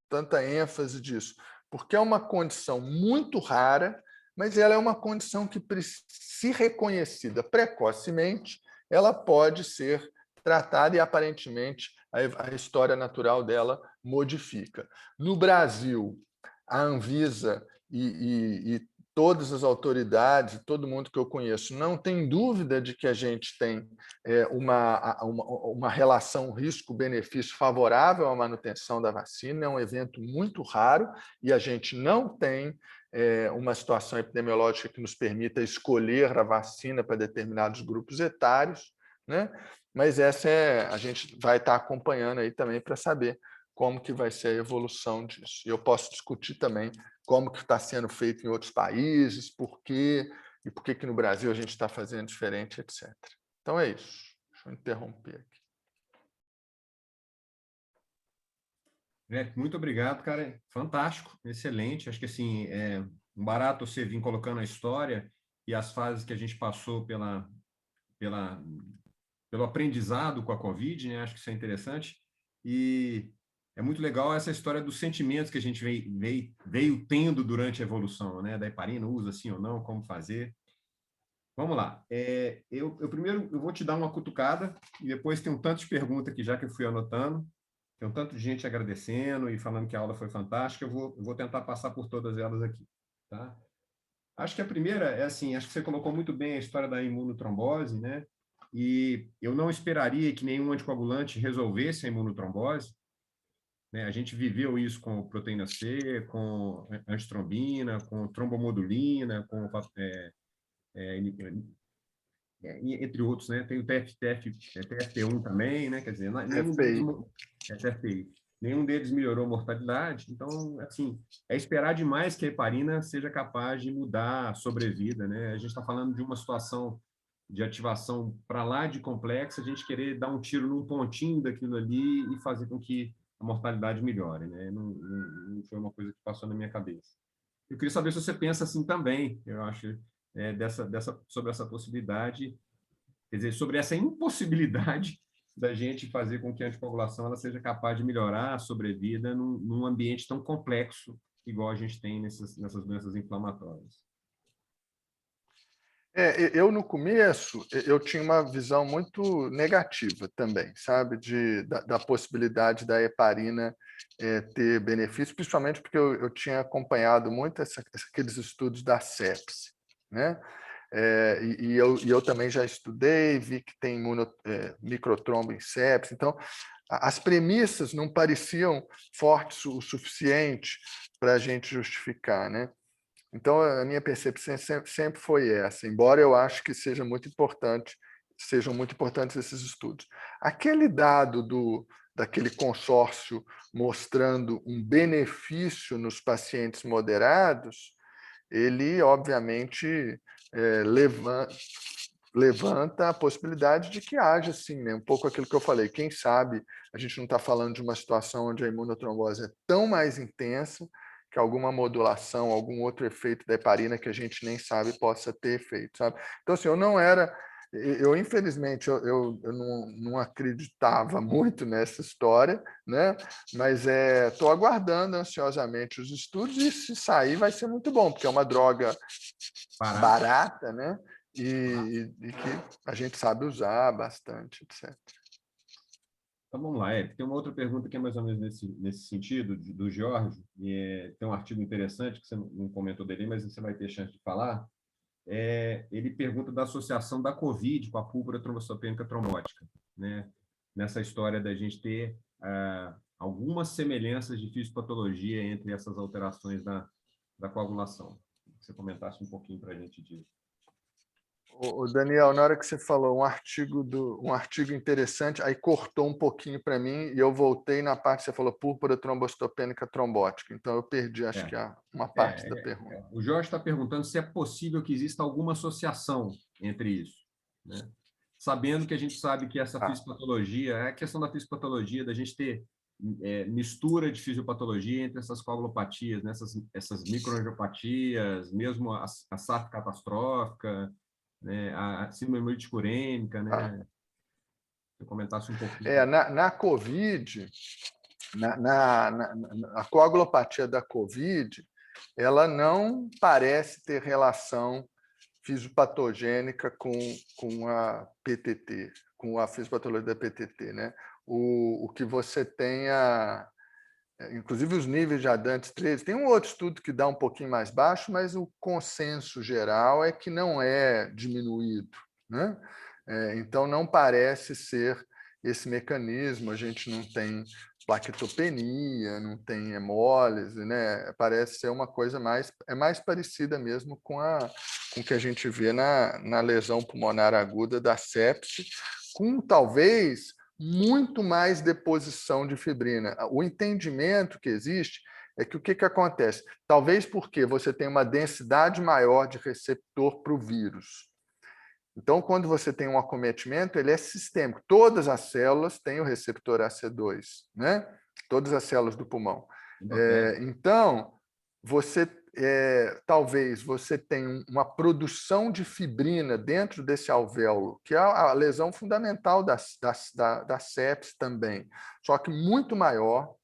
tanta ênfase disso? Porque é uma condição muito rara, mas ela é uma condição que, se reconhecida precocemente, ela pode ser tratada e, aparentemente, a história natural dela modifica. No Brasil, a Anvisa e todas as autoridades, todo mundo que eu conheço, não tem dúvida de que a gente tem uma relação risco-benefício favorável à manutenção da vacina. É um evento muito raro e a gente não tem uma situação epidemiológica que nos permita escolher a vacina para determinados grupos etários, né? Mas a gente vai estar acompanhando aí também para saber como que vai ser a evolução disso. E eu posso discutir também como que está sendo feito em outros países, por quê, e por que no Brasil a gente está fazendo diferente, etc. Então é isso. Deixa eu interromper aqui. Muito obrigado, cara. Fantástico, excelente. Acho que assim, é um barato você vir colocando a história e as fases que a gente passou pelo aprendizado com a Covid, né? Acho que isso é interessante. E é muito legal essa história dos sentimentos que a gente veio tendo durante a evolução, né? Da heparina, usa sim ou não, como fazer. Vamos lá. Eu primeiro eu vou te dar uma cutucada e depois tem um tanto de perguntas aqui já que eu fui anotando. Tem um tanto de gente agradecendo e falando que a aula foi fantástica. Eu vou tentar passar por todas elas aqui, tá? Acho que a primeira é assim, acho que você colocou muito bem a história da imunotrombose, né? E eu não esperaria que nenhum anticoagulante resolvesse a imunotrombose, né? A gente viveu isso com proteína C, com antitrombina, com trombomodulina, com entre outros, né? Tem o TFT1 também, né? Quer dizer, TFPI. Nenhum deles melhorou a mortalidade. Então, assim, é esperar demais que a heparina seja capaz de mudar a sobrevida, né? A gente está falando de uma situação de ativação para lá de complexa, a gente querer dar um tiro num pontinho daquilo ali e fazer com que a mortalidade melhore, né? Não foi uma coisa que passou na minha cabeça. Eu queria saber se você pensa assim também, eu acho, sobre essa possibilidade, quer dizer, sobre essa impossibilidade da gente fazer com que a anticoagulação ela seja capaz de melhorar a sobrevida num ambiente tão complexo igual a gente tem nessas doenças inflamatórias. Eu, no começo, eu tinha uma visão muito negativa também, sabe, da possibilidade da heparina ter benefício, principalmente porque eu tinha acompanhado muito aqueles estudos da sepse, né? Eu também já estudei, vi que tem microtrombo em sepse, então as premissas não pareciam fortes o suficiente para a gente justificar, né? Então, a minha percepção sempre foi essa, embora eu acho que sejam muito importantes esses estudos. Aquele dado daquele consórcio mostrando um benefício nos pacientes moderados, ele, obviamente, levanta a possibilidade de que haja, sim, né? Um pouco aquilo que eu falei. Quem sabe a gente não está falando de uma situação onde a imunotrombose é tão mais intensa que alguma modulação, algum outro efeito da heparina que a gente nem sabe possa ter efeito, sabe? Então, assim, eu infelizmente, eu não acreditava muito nessa história, né? Mas estou aguardando ansiosamente os estudos e, se sair, vai ser muito bom, porque é uma droga barata, né? E que a gente sabe usar bastante, etc. Então, vamos lá. Tem uma outra pergunta que é mais ou menos nesse sentido, do Jorge, e tem um artigo interessante que você não comentou dele, mas você vai ter chance de falar. Ele pergunta da associação da COVID com a púrpura trombocitopênica trombótica, né? Nessa história da gente ter algumas semelhanças de fisiopatologia entre essas alterações da coagulação. Se você comentasse um pouquinho para a gente disso. O Daniel, na hora que você falou um artigo interessante, aí cortou um pouquinho para mim e eu voltei na parte que você falou púrpura trombocitopênica trombótica. Então eu perdi, acho que uma parte da pergunta. O Jorge está perguntando se é possível que exista alguma associação entre isso, né? Sabendo que a gente sabe que essa fisiopatologia, é a questão da fisiopatologia, da gente ter mistura de fisiopatologia entre essas coagulopatias, né? essas microangiopatias, mesmo a SAF catastrófica, né? A síndrome hemolítica urêmica, né? Se eu comentasse um pouquinho. Na COVID, a coagulopatia da COVID, ela não parece ter relação fisiopatogênica com a PTT, com a fisiopatologia da PTT, né? O que você tenha, inclusive os níveis de Adantes 13, tem um outro estudo que dá um pouquinho mais baixo, mas o consenso geral é que não é diminuído, né? Então, não parece ser esse mecanismo, a gente não tem plaquetopenia, não tem hemólise, né? Parece ser uma coisa mais parecida mesmo com o que a gente vê na lesão pulmonar aguda da sepse, com talvez muito mais deposição de fibrina. O entendimento que existe é que o que acontece? Talvez porque você tem uma densidade maior de receptor para o vírus. Então, quando você tem um acometimento, ele é sistêmico. Todas as células têm o receptor AC2, né? Todas as células do pulmão. Então, talvez você tenha uma produção de fibrina dentro desse alvéolo, que é a lesão fundamental da sepse também, só que muito maior,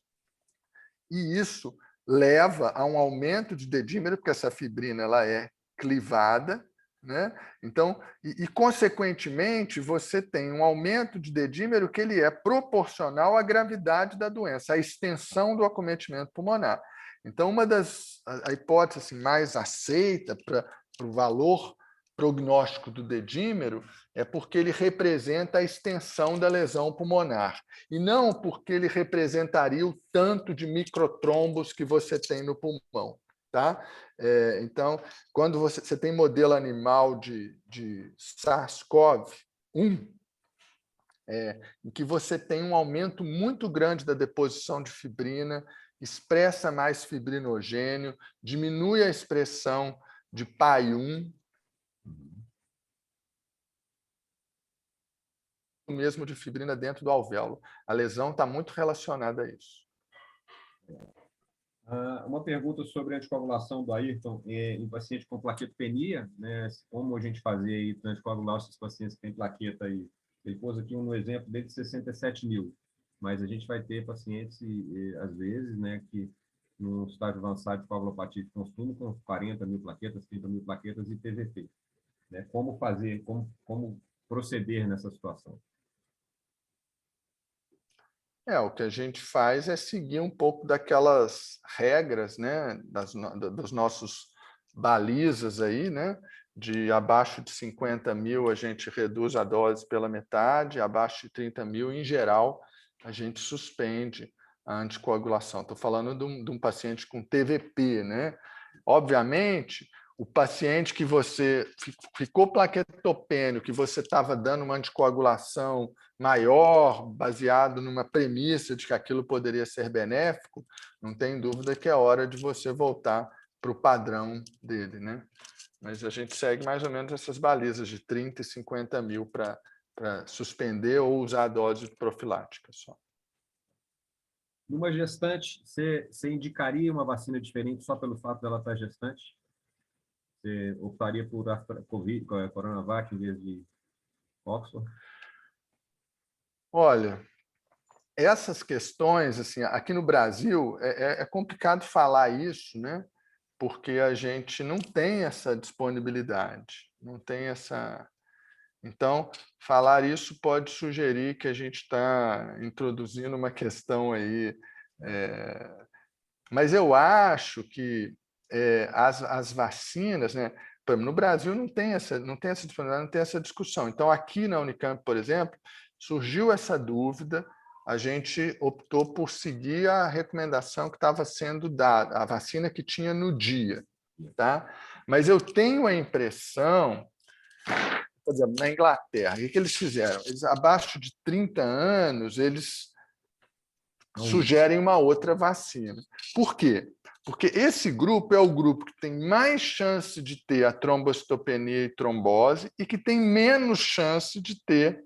e isso leva a um aumento de dedímero, porque essa fibrina ela é clivada, né? Então, consequentemente, você tem um aumento de dedímero que ele é proporcional à gravidade da doença, à extensão do acometimento pulmonar. Então, a hipótese assim, mais aceita para o valor prognóstico do dedímero é porque ele representa a extensão da lesão pulmonar, e não porque ele representaria o tanto de microtrombos que você tem no pulmão. Tá? Então, quando você tem modelo animal de SARS-CoV-1, em que você tem um aumento muito grande da deposição de fibrina, expressa mais fibrinogênio, diminui a expressão de PAI-1, mesmo de fibrina dentro do alvéolo. A lesão está muito relacionada a isso. Uma pergunta sobre a anticoagulação do Ayrton em paciente com plaquetopenia, né? Como a gente fazia aí para anticoagular esses pacientes que têm plaqueta aí? Ele pôs aqui um exemplo dele de 67 mil, mas a gente vai ter pacientes, às vezes, né, que num estágio avançado de coagulopatia de consumo com 40 mil plaquetas, 30 mil plaquetas e TVP. Né? Como fazer, como proceder nessa situação? O que a gente faz é seguir um pouco daquelas regras, né, dos nossos balizas aí, né, de abaixo de 50 mil a gente reduz a dose pela metade, abaixo de 30 mil, em geral, a gente suspende a anticoagulação. Estou falando de um paciente com TVP, né? Obviamente, o paciente que você ficou plaquetopênico, que você estava dando uma anticoagulação maior, baseado numa premissa de que aquilo poderia ser benéfico, não tem dúvida que é hora de você voltar para o padrão dele, né? Mas a gente segue mais ou menos essas balizas de 30 e 50 mil para suspender ou usar a dose profilática só. Numa gestante, você indicaria uma vacina diferente só pelo fato dela estar gestante? Você optaria por Covid, Coronavac, em vez de Oxford? Olha, essas questões, assim, aqui no Brasil, é complicado falar isso, né? Porque a gente não tem essa disponibilidade, não tem essa... Então, falar isso pode sugerir que a gente está introduzindo uma questão aí. Mas eu acho que as vacinas, né? Por exemplo, no Brasil não tem essa disponibilidade, não tem essa discussão. Então, aqui na Unicamp, por exemplo, surgiu essa dúvida, a gente optou por seguir a recomendação que estava sendo dada, a vacina que tinha no dia. Tá? Mas eu tenho a impressão, por exemplo, na Inglaterra, o que eles fizeram? Eles, abaixo de 30 anos, eles sugerem uma outra vacina. Por quê? Porque esse grupo é o grupo que tem mais chance de ter a trombocitopenia e trombose e que tem menos chance de ter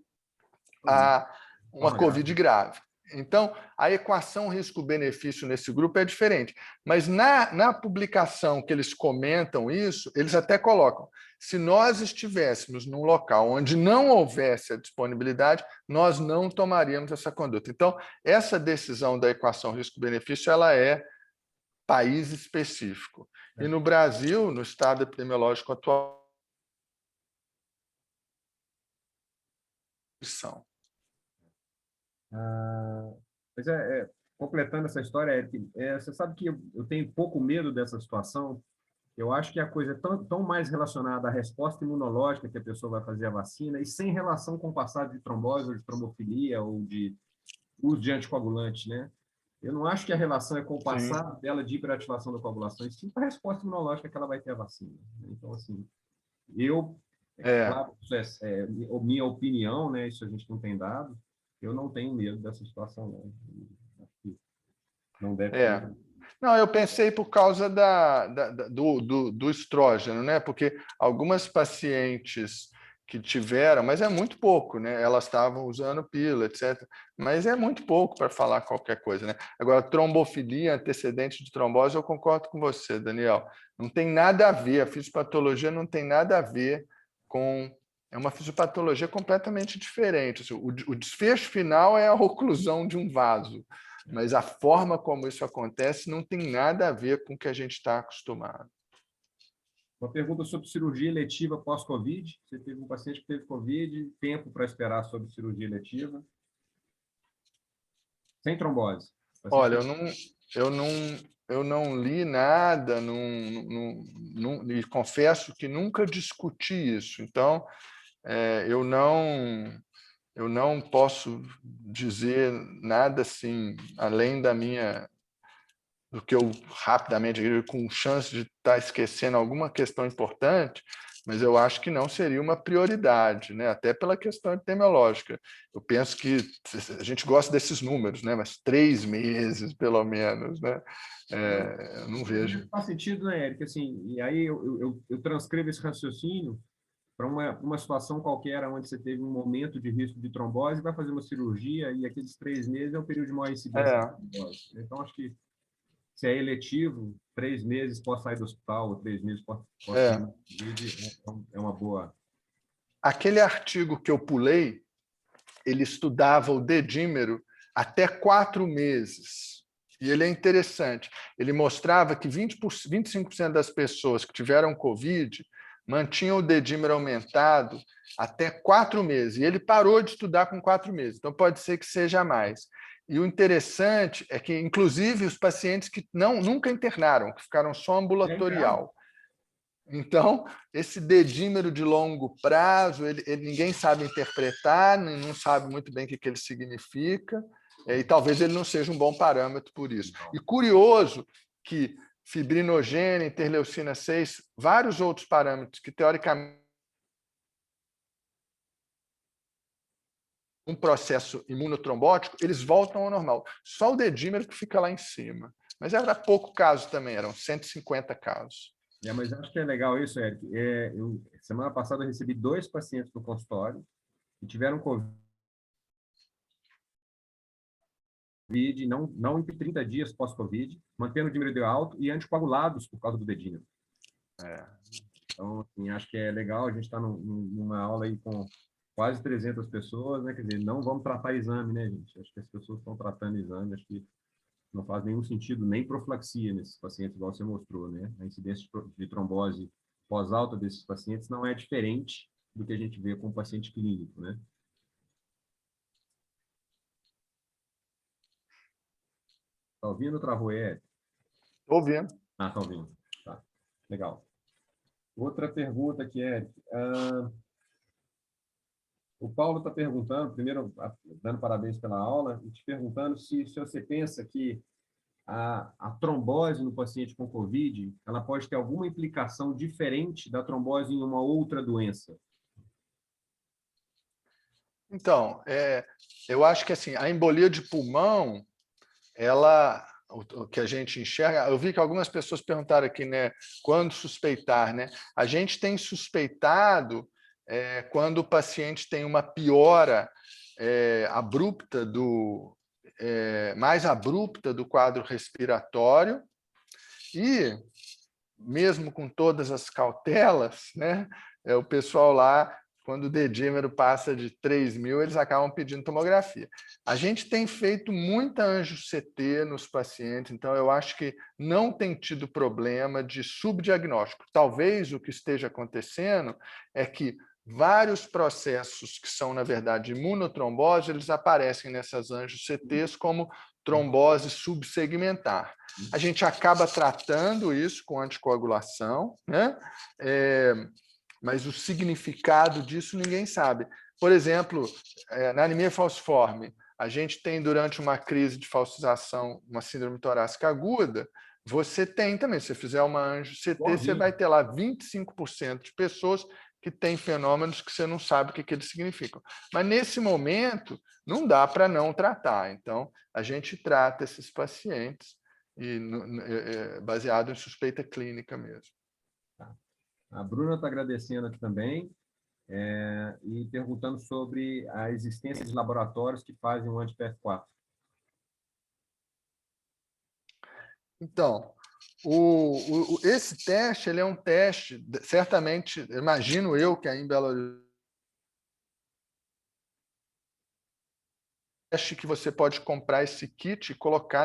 uma COVID grave. Então, a equação risco-benefício nesse grupo é diferente. Mas na publicação que eles comentam isso, eles até colocam: se nós estivéssemos num local onde não houvesse a disponibilidade, nós não tomaríamos essa conduta. Então, essa decisão da equação risco-benefício ela é país específico. E no Brasil, no estado epidemiológico atual, são. Mas completando essa história, Eric, você sabe que eu tenho pouco medo dessa situação. Eu acho que a coisa é tão mais relacionada à resposta imunológica que a pessoa vai fazer a vacina e sem relação com o passado de trombose ou de trombofilia ou de uso de anticoagulante, né? Eu não acho que a relação é com o passado dela de hiperativação da coagulação, e sim com a resposta imunológica que ela vai ter à vacina. Então, assim, claro, isso é minha opinião, né? Isso a gente não tem dado. Eu não tenho medo dessa situação, não. Acho que não deve ter. Não, eu pensei por causa do estrógeno, né? Porque algumas pacientes que tiveram, mas é muito pouco, né? Elas estavam usando pílula, etc. Mas é muito pouco para falar qualquer coisa, né? Agora, trombofilia, antecedente de trombose, eu concordo com você, Daniel. Não tem nada a ver, a fisiopatologia não tem nada a ver com... É uma fisiopatologia completamente diferente. O desfecho final é a oclusão de um vaso, mas a forma como isso acontece não tem nada a ver com o que a gente está acostumado. Uma pergunta sobre cirurgia eletiva pós-Covid. Você teve um paciente que teve Covid, tempo para esperar sobre cirurgia eletiva? Sem trombose. Olha, eu não li nada, e confesso que nunca discuti isso. Então, eu não posso dizer nada assim, além do que eu rapidamente, com chance de estar esquecendo alguma questão importante, mas eu acho que não seria uma prioridade, né? Até pela questão epidemiológica. Eu penso que a gente gosta desses números, né? Mas 3 meses, pelo menos, né? Eu não vejo. Faz sentido, né, Eric? Assim, e aí eu transcrevo esse raciocínio para uma situação qualquer onde você teve um momento de risco de trombose, vai fazer uma cirurgia e aqueles 3 meses é o período de maior incidência de trombose. Então, acho que se é eletivo, 3 meses pode sair do hospital, ou 3 meses pode sair do Covid, é uma boa. Aquele artigo que eu pulei, ele estudava o dedímero até 4 meses. E ele é interessante. Ele mostrava que 25% das pessoas que tiveram Covid mantinham o dedímero aumentado até 4 meses. E ele parou de estudar com 4 meses. Então, pode ser que seja mais. E o interessante é que, inclusive, os pacientes que nunca internaram, que ficaram só ambulatorial. Então, esse dedímero de longo prazo, ninguém sabe interpretar, não sabe muito bem o que ele significa, e talvez ele não seja um bom parâmetro por isso. E curioso que fibrinogênio, interleucina 6, vários outros parâmetros que, teoricamente, um processo imunotrombótico, eles voltam ao normal. Só o dedímero que fica lá em cima. Mas era pouco caso também, eram 150 casos. Mas acho que é legal isso, Eric. Semana passada eu recebi 2 pacientes no consultório que tiveram Covid Covid, não em 30 dias pós-Covid, mantendo o dímero alto e anticoagulados por causa do dedímero. Então, assim, acho que é legal, a gente está numa aula aí com quase 300 pessoas, né? Quer dizer, não vamos tratar exame, né, gente? Acho que as pessoas estão tratando exame, acho que não faz nenhum sentido nem profilaxia nesses pacientes, igual você mostrou, né? A incidência de trombose pós-alta desses pacientes não é diferente do que a gente vê com o paciente clínico, né? Tá ouvindo, travou, Estou ouvindo. Ah, tá ouvindo. Tá. Legal. Outra pergunta aqui, Eric. O Paulo está perguntando, primeiro, dando parabéns pela aula, e te perguntando se você pensa que a trombose no paciente com COVID, ela pode ter alguma implicação diferente da trombose em uma outra doença. Então, eu acho que assim, a embolia de pulmão, o que a gente enxerga, eu vi que algumas pessoas perguntaram aqui, né, quando suspeitar, né? A gente tem suspeitado quando o paciente tem uma piora abrupta mais abrupta do quadro respiratório e, mesmo com todas as cautelas, né, o pessoal lá, quando o dedímero passa de 3.000, eles acabam pedindo tomografia. A gente tem feito muita anjo-CT nos pacientes, então eu acho que não tem tido problema de subdiagnóstico. Talvez o que esteja acontecendo é que vários processos que são, na verdade, imunotrombose, eles aparecem nessas anjo-CTs como trombose subsegmentar. A gente acaba tratando isso com anticoagulação, né? Mas o significado disso ninguém sabe. Por exemplo, na anemia falciforme, a gente tem, durante uma crise de falcização, uma síndrome torácica aguda, você tem também, se você fizer uma anjo-CT, você vai ter lá 25% de pessoas que têm fenômenos que você não sabe o que eles significam. Mas, nesse momento, não dá para não tratar. Então, a gente trata esses pacientes baseado em suspeita clínica mesmo. A Bruna está agradecendo aqui também e perguntando sobre a existência de laboratórios que fazem o anti-PF4. Então, esse teste ele é um teste, certamente, imagino eu que aí em Belo Horizonte, teste que você pode comprar esse kit e colocar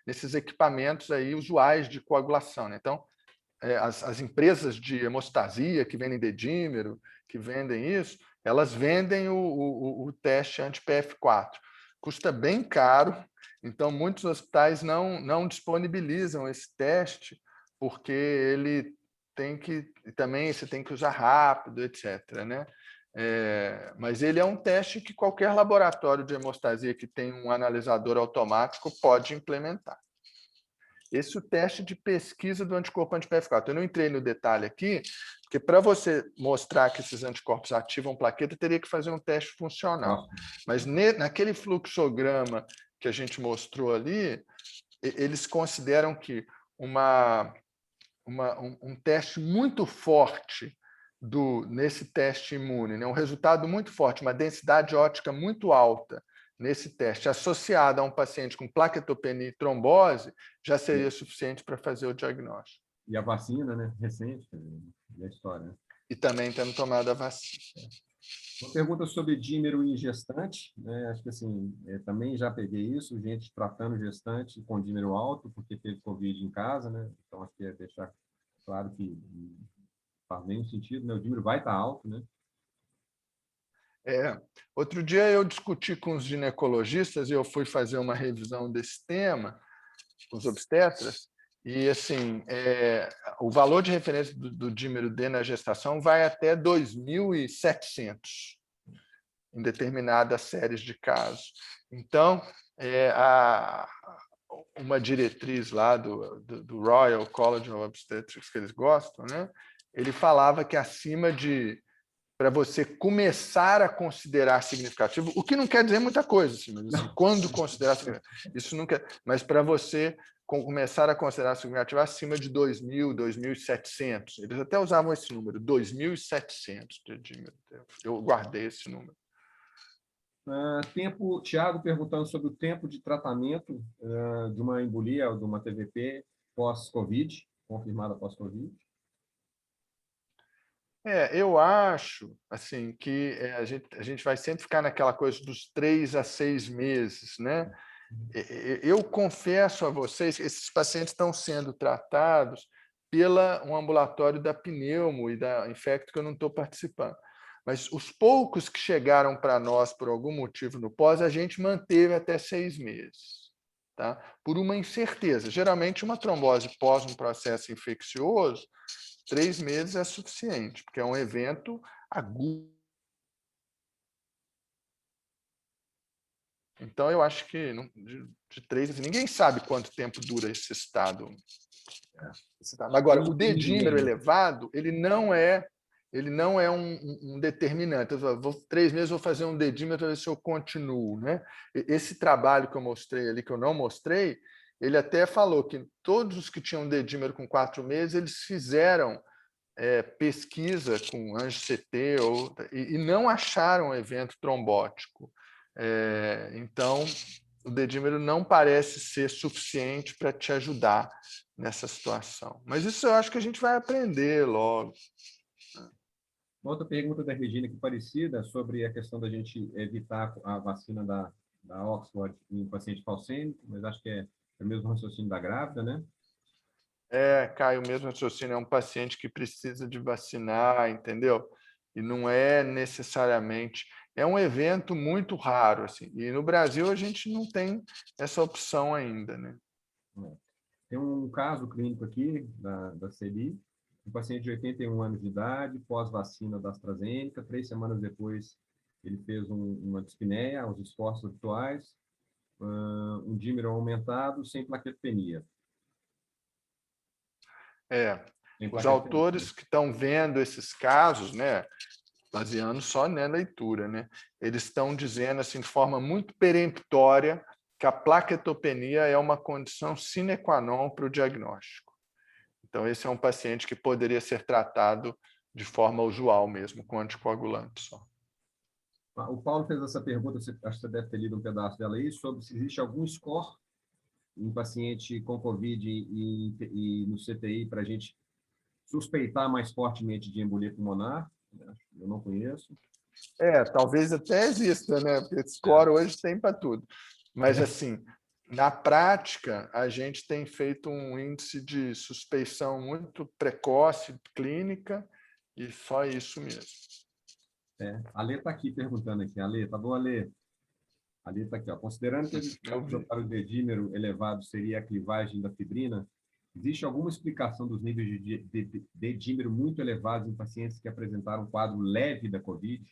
nesses equipamentos aí usuais de coagulação, né? Então, as empresas de hemostasia que vendem dedímero, que vendem isso, elas vendem o teste anti-PF4. Custa bem caro, então muitos hospitais não disponibilizam esse teste, porque ele também você tem que usar rápido, etc., né? Mas ele é um teste que qualquer laboratório de hemostasia que tem um analisador automático pode implementar. Esse é o teste de pesquisa do anticorpo anti-PF4. Eu não entrei no detalhe aqui, porque para você mostrar que esses anticorpos ativam plaqueta, teria que fazer um teste funcional. Mas naquele fluxograma que a gente mostrou ali, eles consideram que um teste muito forte nesse teste imune, né? Um resultado muito forte, uma densidade ótica muito alta nesse teste, associada a um paciente com plaquetopenia e trombose, já seria suficiente para fazer o diagnóstico. E a vacina, né? Recente, da história. Né? E também tendo tomado a vacina. Uma pergunta sobre dímero em gestante, né? Acho que assim, também já peguei isso, gente tratando gestante com dímero alto, porque teve Covid em casa, né? Então, acho que é deixar claro que não faz nenhum sentido, né? O dímero vai estar alto, né? Outro dia eu discuti com os ginecologistas e eu fui fazer uma revisão desse tema, com os obstetras, e assim, o valor de referência do dímero D na gestação vai até 2.700 em determinadas séries de casos. Então, uma diretriz lá do Royal College of Obstetrics, que eles gostam, né? Ele falava que acima de... para você começar a considerar significativo, o que não quer dizer muita coisa, assim, mas assim, quando considerar significativo, isso não quer, mas para você começar a considerar significativo acima de 2.000, 2.700. Eles até usavam esse número, 2.700 de dímero. Eu guardei esse número. Tiago perguntando sobre o tempo de tratamento de uma embolia ou de uma TVP pós-Covid, confirmada pós-Covid. Eu acho assim que a gente vai sempre ficar naquela coisa dos 3 a 6 meses, né? Eu confesso a vocês que esses pacientes estão sendo tratados pela um ambulatório da pneumo e da infecto que eu não estou participando. Mas os poucos que chegaram para nós por algum motivo no pós, a gente manteve até 6 meses, tá? Por uma incerteza. Geralmente, uma trombose pós um processo infeccioso, 3 meses é suficiente, porque é um evento agudo. Então, eu acho que de 3, assim, ninguém sabe quanto tempo dura esse estado. Agora, o D-dímero elevado, ele não é um determinante. Eu falo, 3 meses vou fazer um D-dímero para ver se eu continuo, né? Esse trabalho que eu mostrei ali, que eu não mostrei, ele até falou que todos os que tinham D-dímero com 4 meses, eles fizeram pesquisa com anjo-CT e não acharam evento trombótico. Então, o D-dímero não parece ser suficiente para te ajudar nessa situação. Mas isso eu acho que a gente vai aprender logo. Outra pergunta da Regina, que é parecida, sobre a questão da gente evitar a vacina da Oxford em paciente falcêmico, mas acho que é o mesmo raciocínio da grávida, né? Caio, o mesmo raciocínio, é um paciente que precisa de vacinar, entendeu? E não é necessariamente... É um evento muito raro, assim. E no Brasil a gente não tem essa opção ainda, né? Tem um caso clínico aqui da CELI, um paciente de 81 anos de idade, pós-vacina da AstraZeneca, 3 semanas depois ele fez uma dispneia aos esforços habituais, um dímero aumentado, sem plaquetopenia. Os autores que estão vendo esses casos, né, baseando só na leitura, né, eles estão dizendo assim, de forma muito peremptória que a plaquetopenia é uma condição sine qua non para o diagnóstico. Então, esse é um paciente que poderia ser tratado de forma usual mesmo, com anticoagulante só. O Paulo fez essa pergunta, acho que você deve ter lido um pedaço dela aí, sobre se existe algum score em paciente com Covid e no CTI para a gente suspeitar mais fortemente de embolia pulmonar. Eu não conheço. Talvez até exista, né? Porque score hoje tem para tudo. Mas, assim, na prática, a gente tem feito um índice de suspeição muito precoce, clínica, e só isso mesmo. A Lê está aqui perguntando aqui. Alê, tá bom, Alê? A Lê está aqui, ó. Considerando que o D-dímero elevado seria a clivagem da fibrina, existe alguma explicação dos níveis de D-dímero muito elevados em pacientes que apresentaram um quadro leve da COVID?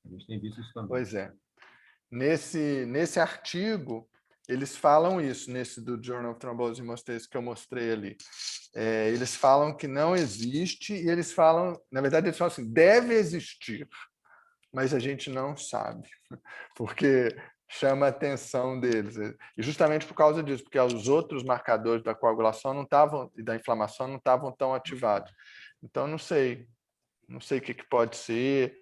A gente tem visto isso também. Pois é. Nesse artigo, eles falam isso, nesse do Journal of Thrombosis Hemostasis que eu mostrei ali. Eles falam que não existe, e eles falam, na verdade, eles falam assim, deve existir, mas a gente não sabe, porque chama a atenção deles. E justamente por causa disso, porque os outros marcadores da coagulação não estavam, e da inflamação não estavam tão ativados. Então, não sei o que pode ser.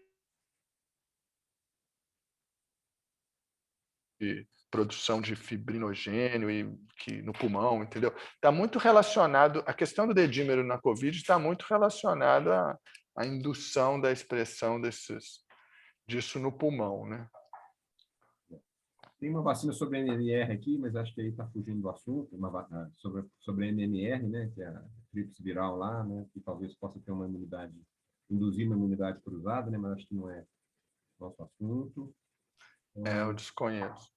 De produção de fibrinogênio no pulmão, entendeu? Está muito relacionado, a questão do D-dímero na COVID está muito relacionada à indução da expressão disso no pulmão, né? Tem uma vacina sobre MMR aqui, mas acho que aí está fugindo do assunto, sobre MMR, né, que é a tríplice viral lá, né, que talvez possa ter uma imunidade, induzir uma imunidade cruzada, né, mas acho que não é nosso assunto. Eu desconheço.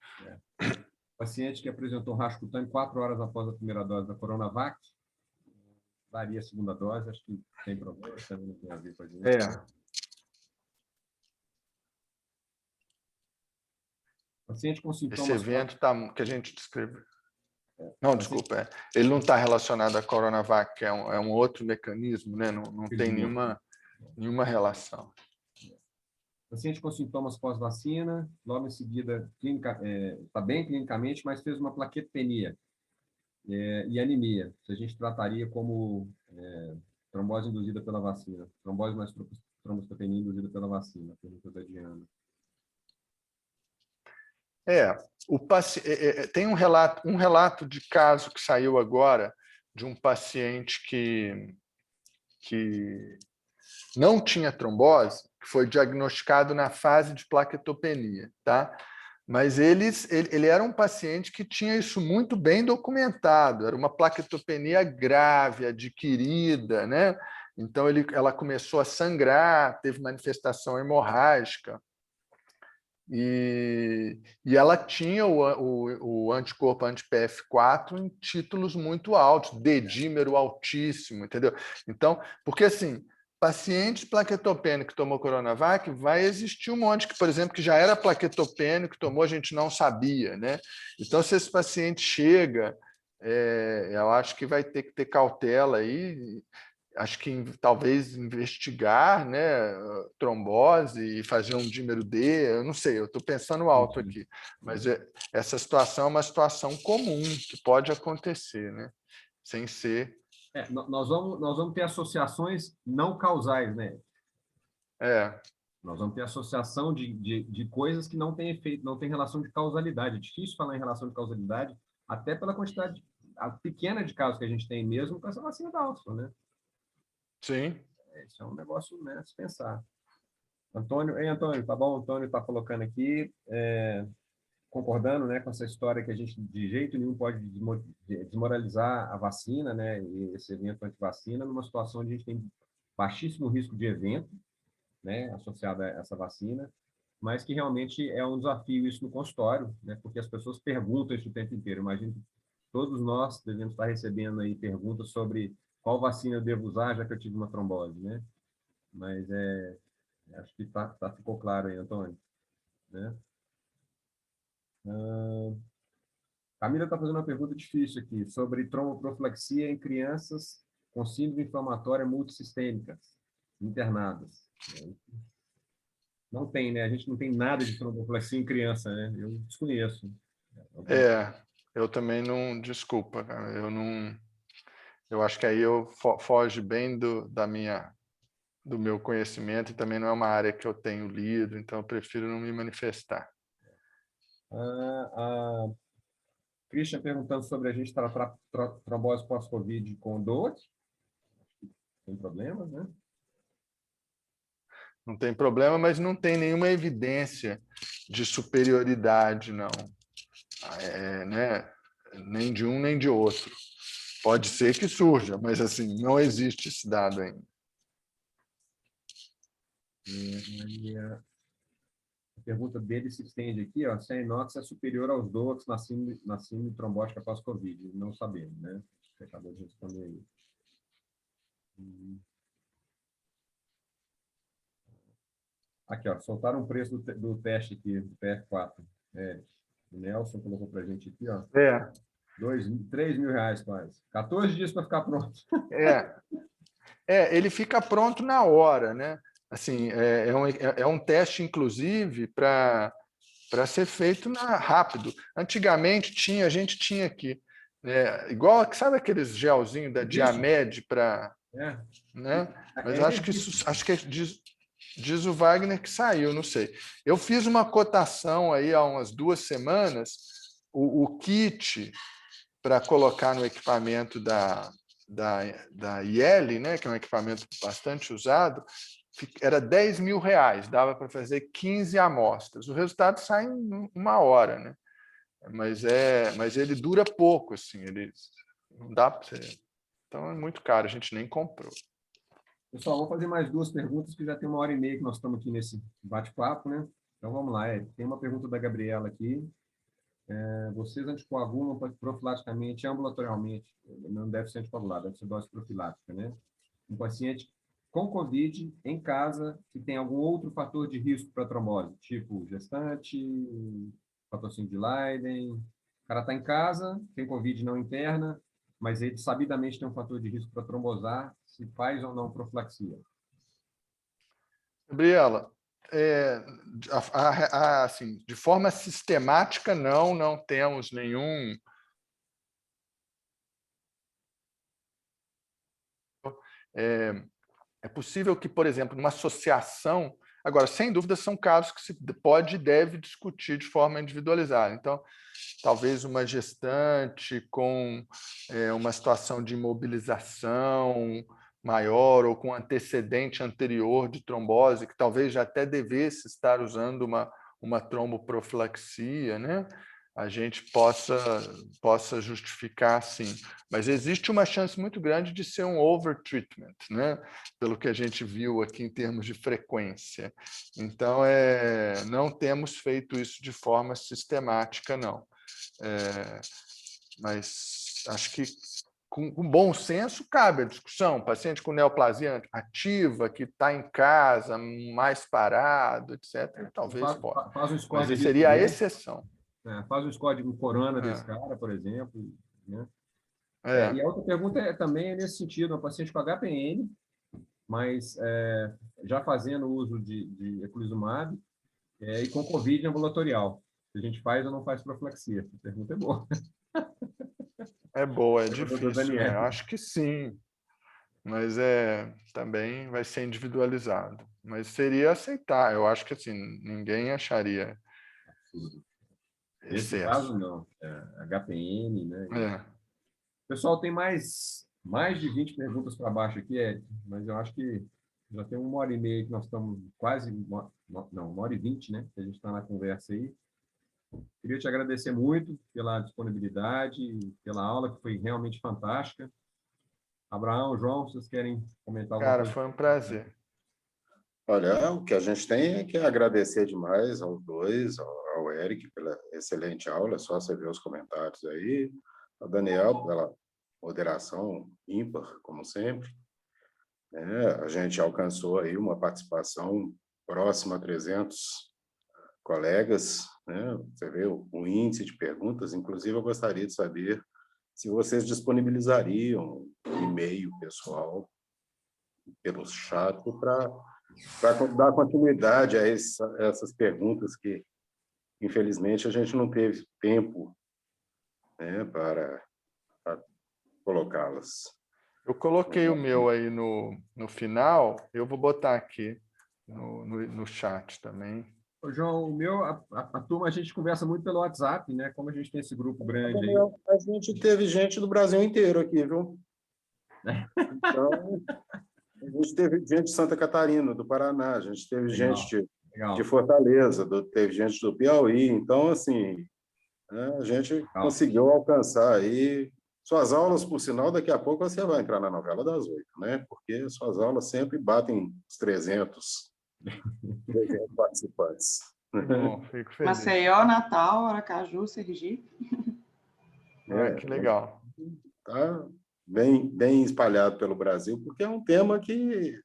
Paciente que apresentou racho cutâneo 4 horas após a primeira dose da Coronavac, daria a segunda dose, acho que tem problema, também não tem a ver com a gente. Paciente com sintomas... Esse evento que a gente descreveu. Não, desculpa, ele não está relacionado à Coronavac, é um outro mecanismo, né? Não tem nenhuma relação. Paciente com sintomas pós-vacina, logo em seguida está bem clinicamente, mas fez uma plaquetopenia e anemia. Se a gente trataria como trombose induzida pela vacina. Trombose mais trombocitopenia induzida pela vacina. Pergunta da Diana. Tem um relato de caso que saiu agora de um paciente que não tinha trombose, que foi diagnosticado na fase de plaquetopenia, tá? Mas ele era um paciente que tinha isso muito bem documentado, era uma plaquetopenia grave, adquirida, né? Então, ela começou a sangrar, teve manifestação hemorrágica, e ela tinha o anticorpo anti-PF4 em títulos muito altos, dedímero altíssimo, entendeu? Então, porque assim, paciente plaquetopênico que tomou Coronavac, vai existir um monte que, por exemplo, que já era plaquetopênico, que tomou, a gente não sabia, né? Então, se esse paciente chega, eu acho que vai ter que ter cautela aí. Acho que talvez investigar, né, trombose e fazer um dímero D, eu não sei, eu estou pensando alto aqui, mas essa situação é uma situação comum que pode acontecer, né, sem ser... Nós vamos ter associações não causais, né? Nós vamos ter associação de coisas que não têm efeito, não tem relação de causalidade. É difícil falar em relação de causalidade, até pela quantidade pequena de casos que a gente tem mesmo com essa vacina da Oxford, né? Sim. Isso é um negócio, né, a se pensar. Antônio, tá bom? Antônio está colocando aqui, concordando, né, com essa história que a gente de jeito nenhum pode desmoralizar a vacina, né, e esse evento anti-vacina, numa situação onde a gente tem baixíssimo risco de evento, né, associado a essa vacina, mas que realmente é um desafio isso no consultório, né, porque as pessoas perguntam isso o tempo inteiro. Imagino que todos nós devemos estar recebendo aí perguntas sobre qual vacina eu devo usar, já que eu tive uma trombose, né? Mas acho que ficou claro aí, Antônio, né? Camila está fazendo uma pergunta difícil aqui, sobre tromboprofilaxia em crianças com síndrome inflamatória multissistêmicas, internadas. Não tem, né? A gente não tem nada de tromboprofilaxia em criança, né? Eu desconheço. Eu também não... Desculpa, cara, eu não... Eu acho que aí foge bem do meu conhecimento, e também não é uma área que eu tenho lido, então eu prefiro não me manifestar. Christian perguntando sobre a gente tratar trombose pós-Covid com DOAC. Tem problemas, né? Não tem problema, mas não tem nenhuma evidência de superioridade, não. Né? Nem de um, nem de outro. Pode ser que surja, mas assim, não existe esse dado ainda. A pergunta dele se estende aqui, ó, se a inox é superior aos DOACs na síndrome trombótica pós-Covid. Não sabemos, né? Você acabou de responder aí. Aqui, ó, soltaram o preço do teste aqui, do PF4. O Nelson colocou para a gente aqui, ó. 3 mil reais quase. 14 dias para ficar pronto. Ele fica pronto na hora, né? Assim, é um teste, inclusive, para ser feito rápido. Antigamente a gente tinha aqui, igual, sabe aqueles gelzinhos da Diamed para... Né? Mas acho que diz o Wagner que saiu, não sei. Eu fiz uma cotação aí há umas 2 semanas, o kit para colocar no equipamento da IL, né, que é um equipamento bastante usado, era 10 mil reais, dava para fazer 15 amostras. O resultado sai em 1 hora, né? Mas ele dura pouco, assim, não dá para você... Então é muito caro, a gente nem comprou. Pessoal, vamos fazer mais 2 perguntas, que já tem 1h30 que nós estamos aqui nesse bate-papo, né? Então vamos lá, tem uma pergunta da Gabriela aqui. Vocês anticoagulam profilaticamente, ambulatorialmente, não deve ser anticoagulado, deve ser dose profilática, né? Um paciente com COVID em casa que tem algum outro fator de risco para trombose, tipo gestante, patrocínio de Leiden. O cara está em casa, tem COVID não interna, mas ele sabidamente tem um fator de risco para trombosar, se faz ou não profilaxia. Gabriela, assim, de forma sistemática, não temos nenhum... É possível que, por exemplo, numa associação, Agora, sem dúvida, são casos que se pode e deve discutir de forma individualizada. Então, talvez uma gestante com uma situação de imobilização maior ou com antecedente anterior de trombose, que talvez já até devesse estar usando uma tromboprofilaxia, né? A gente possa justificar, sim. Mas existe uma chance muito grande de ser um overtreatment, né? Pelo que a gente viu aqui em termos de frequência. Então, não temos feito isso de forma sistemática, não. Mas acho que com bom senso cabe a discussão. Paciente com neoplasia ativa, que está em casa, mais parado, etc., talvez possa. Faz um score Mas seria a exceção. Faz um score de um corona desse cara, por exemplo. Né? E a outra pergunta também é nesse sentido, uma paciente com HPN, mas já fazendo uso de eculizumab e com COVID ambulatorial. Se a gente faz ou não faz profilaxia? A pergunta é boa. É boa, é difícil, né? Acho que sim, mas também vai ser individualizado. Mas seria aceitar. Eu acho que assim, ninguém acharia Nesse caso, não. HPN, né? O pessoal tem mais de 20 perguntas para baixo aqui, mas eu acho que já tem 1h30 que nós estamos quase... Não, 1h20, né? Que a gente está na conversa aí. Queria te agradecer muito pela disponibilidade, pela aula, que foi realmente fantástica. Abraão, João, vocês querem comentar alguma coisa? Cara, foi um prazer. Olha, o que a gente tem é que agradecer demais aos dois, ao Eric pela excelente aula, é só você ver os comentários aí, ao Daniel pela moderação ímpar, como sempre. A gente alcançou aí uma participação próxima a 300 colegas, né? Você vê o índice de perguntas, inclusive eu gostaria de saber se vocês disponibilizariam um e-mail pessoal pelo chat para dar continuidade a essas perguntas que, infelizmente, a gente não teve tempo, né, para colocá-las. Eu coloquei o meu aí no final, eu vou botar aqui no chat também. Ô, João, o meu, a turma, a gente conversa muito pelo WhatsApp, né? Como a gente tem esse grupo grande aí. A gente teve gente do Brasil inteiro aqui, viu? Então, a gente teve gente de Santa Catarina, do Paraná, a gente teve gente de Fortaleza, teve gente do Piauí. Então, assim, a gente conseguiu alcançar aí. Suas aulas, por sinal, daqui a pouco você vai entrar na novela das 8, né? Porque suas aulas sempre batem os 300 participantes. Bom, fico feliz. Maceió, Natal, Aracaju, Sergipe. Que legal. Tá bem espalhado pelo Brasil, porque é um tema que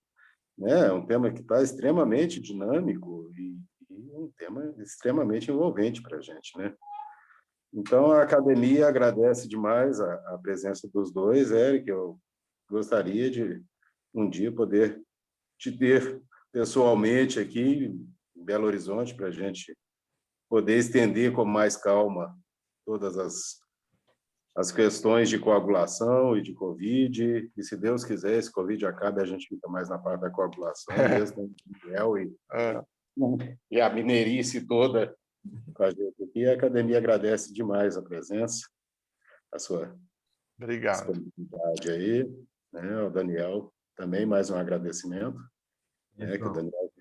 está extremamente dinâmico e um tema extremamente envolvente para a gente, né? Então, a academia agradece demais a presença dos dois. Eric, eu gostaria de um dia poder te ter pessoalmente aqui em Belo Horizonte para a gente poder estender com mais calma todas as questões de coagulação e de Covid, e se Deus quiser, esse Covid acabe, a gente fica mais na parte da coagulação, mesmo e a mineirice toda com a gente aqui. A academia agradece demais a presença, a sua disponibilidade aí, né? O Daniel também, mais um agradecimento, né? Que o Daniel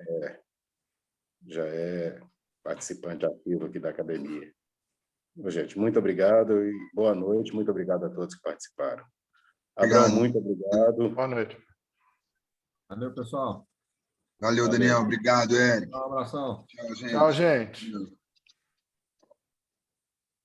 já é participante ativo aqui da academia. Gente, muito obrigado e boa noite. Muito obrigado a todos que participaram. Abraão, muito obrigado. Boa noite. Valeu, pessoal. Valeu, Daniel. Obrigado, Eric. Um abração. Tchau, gente. Tchau, gente.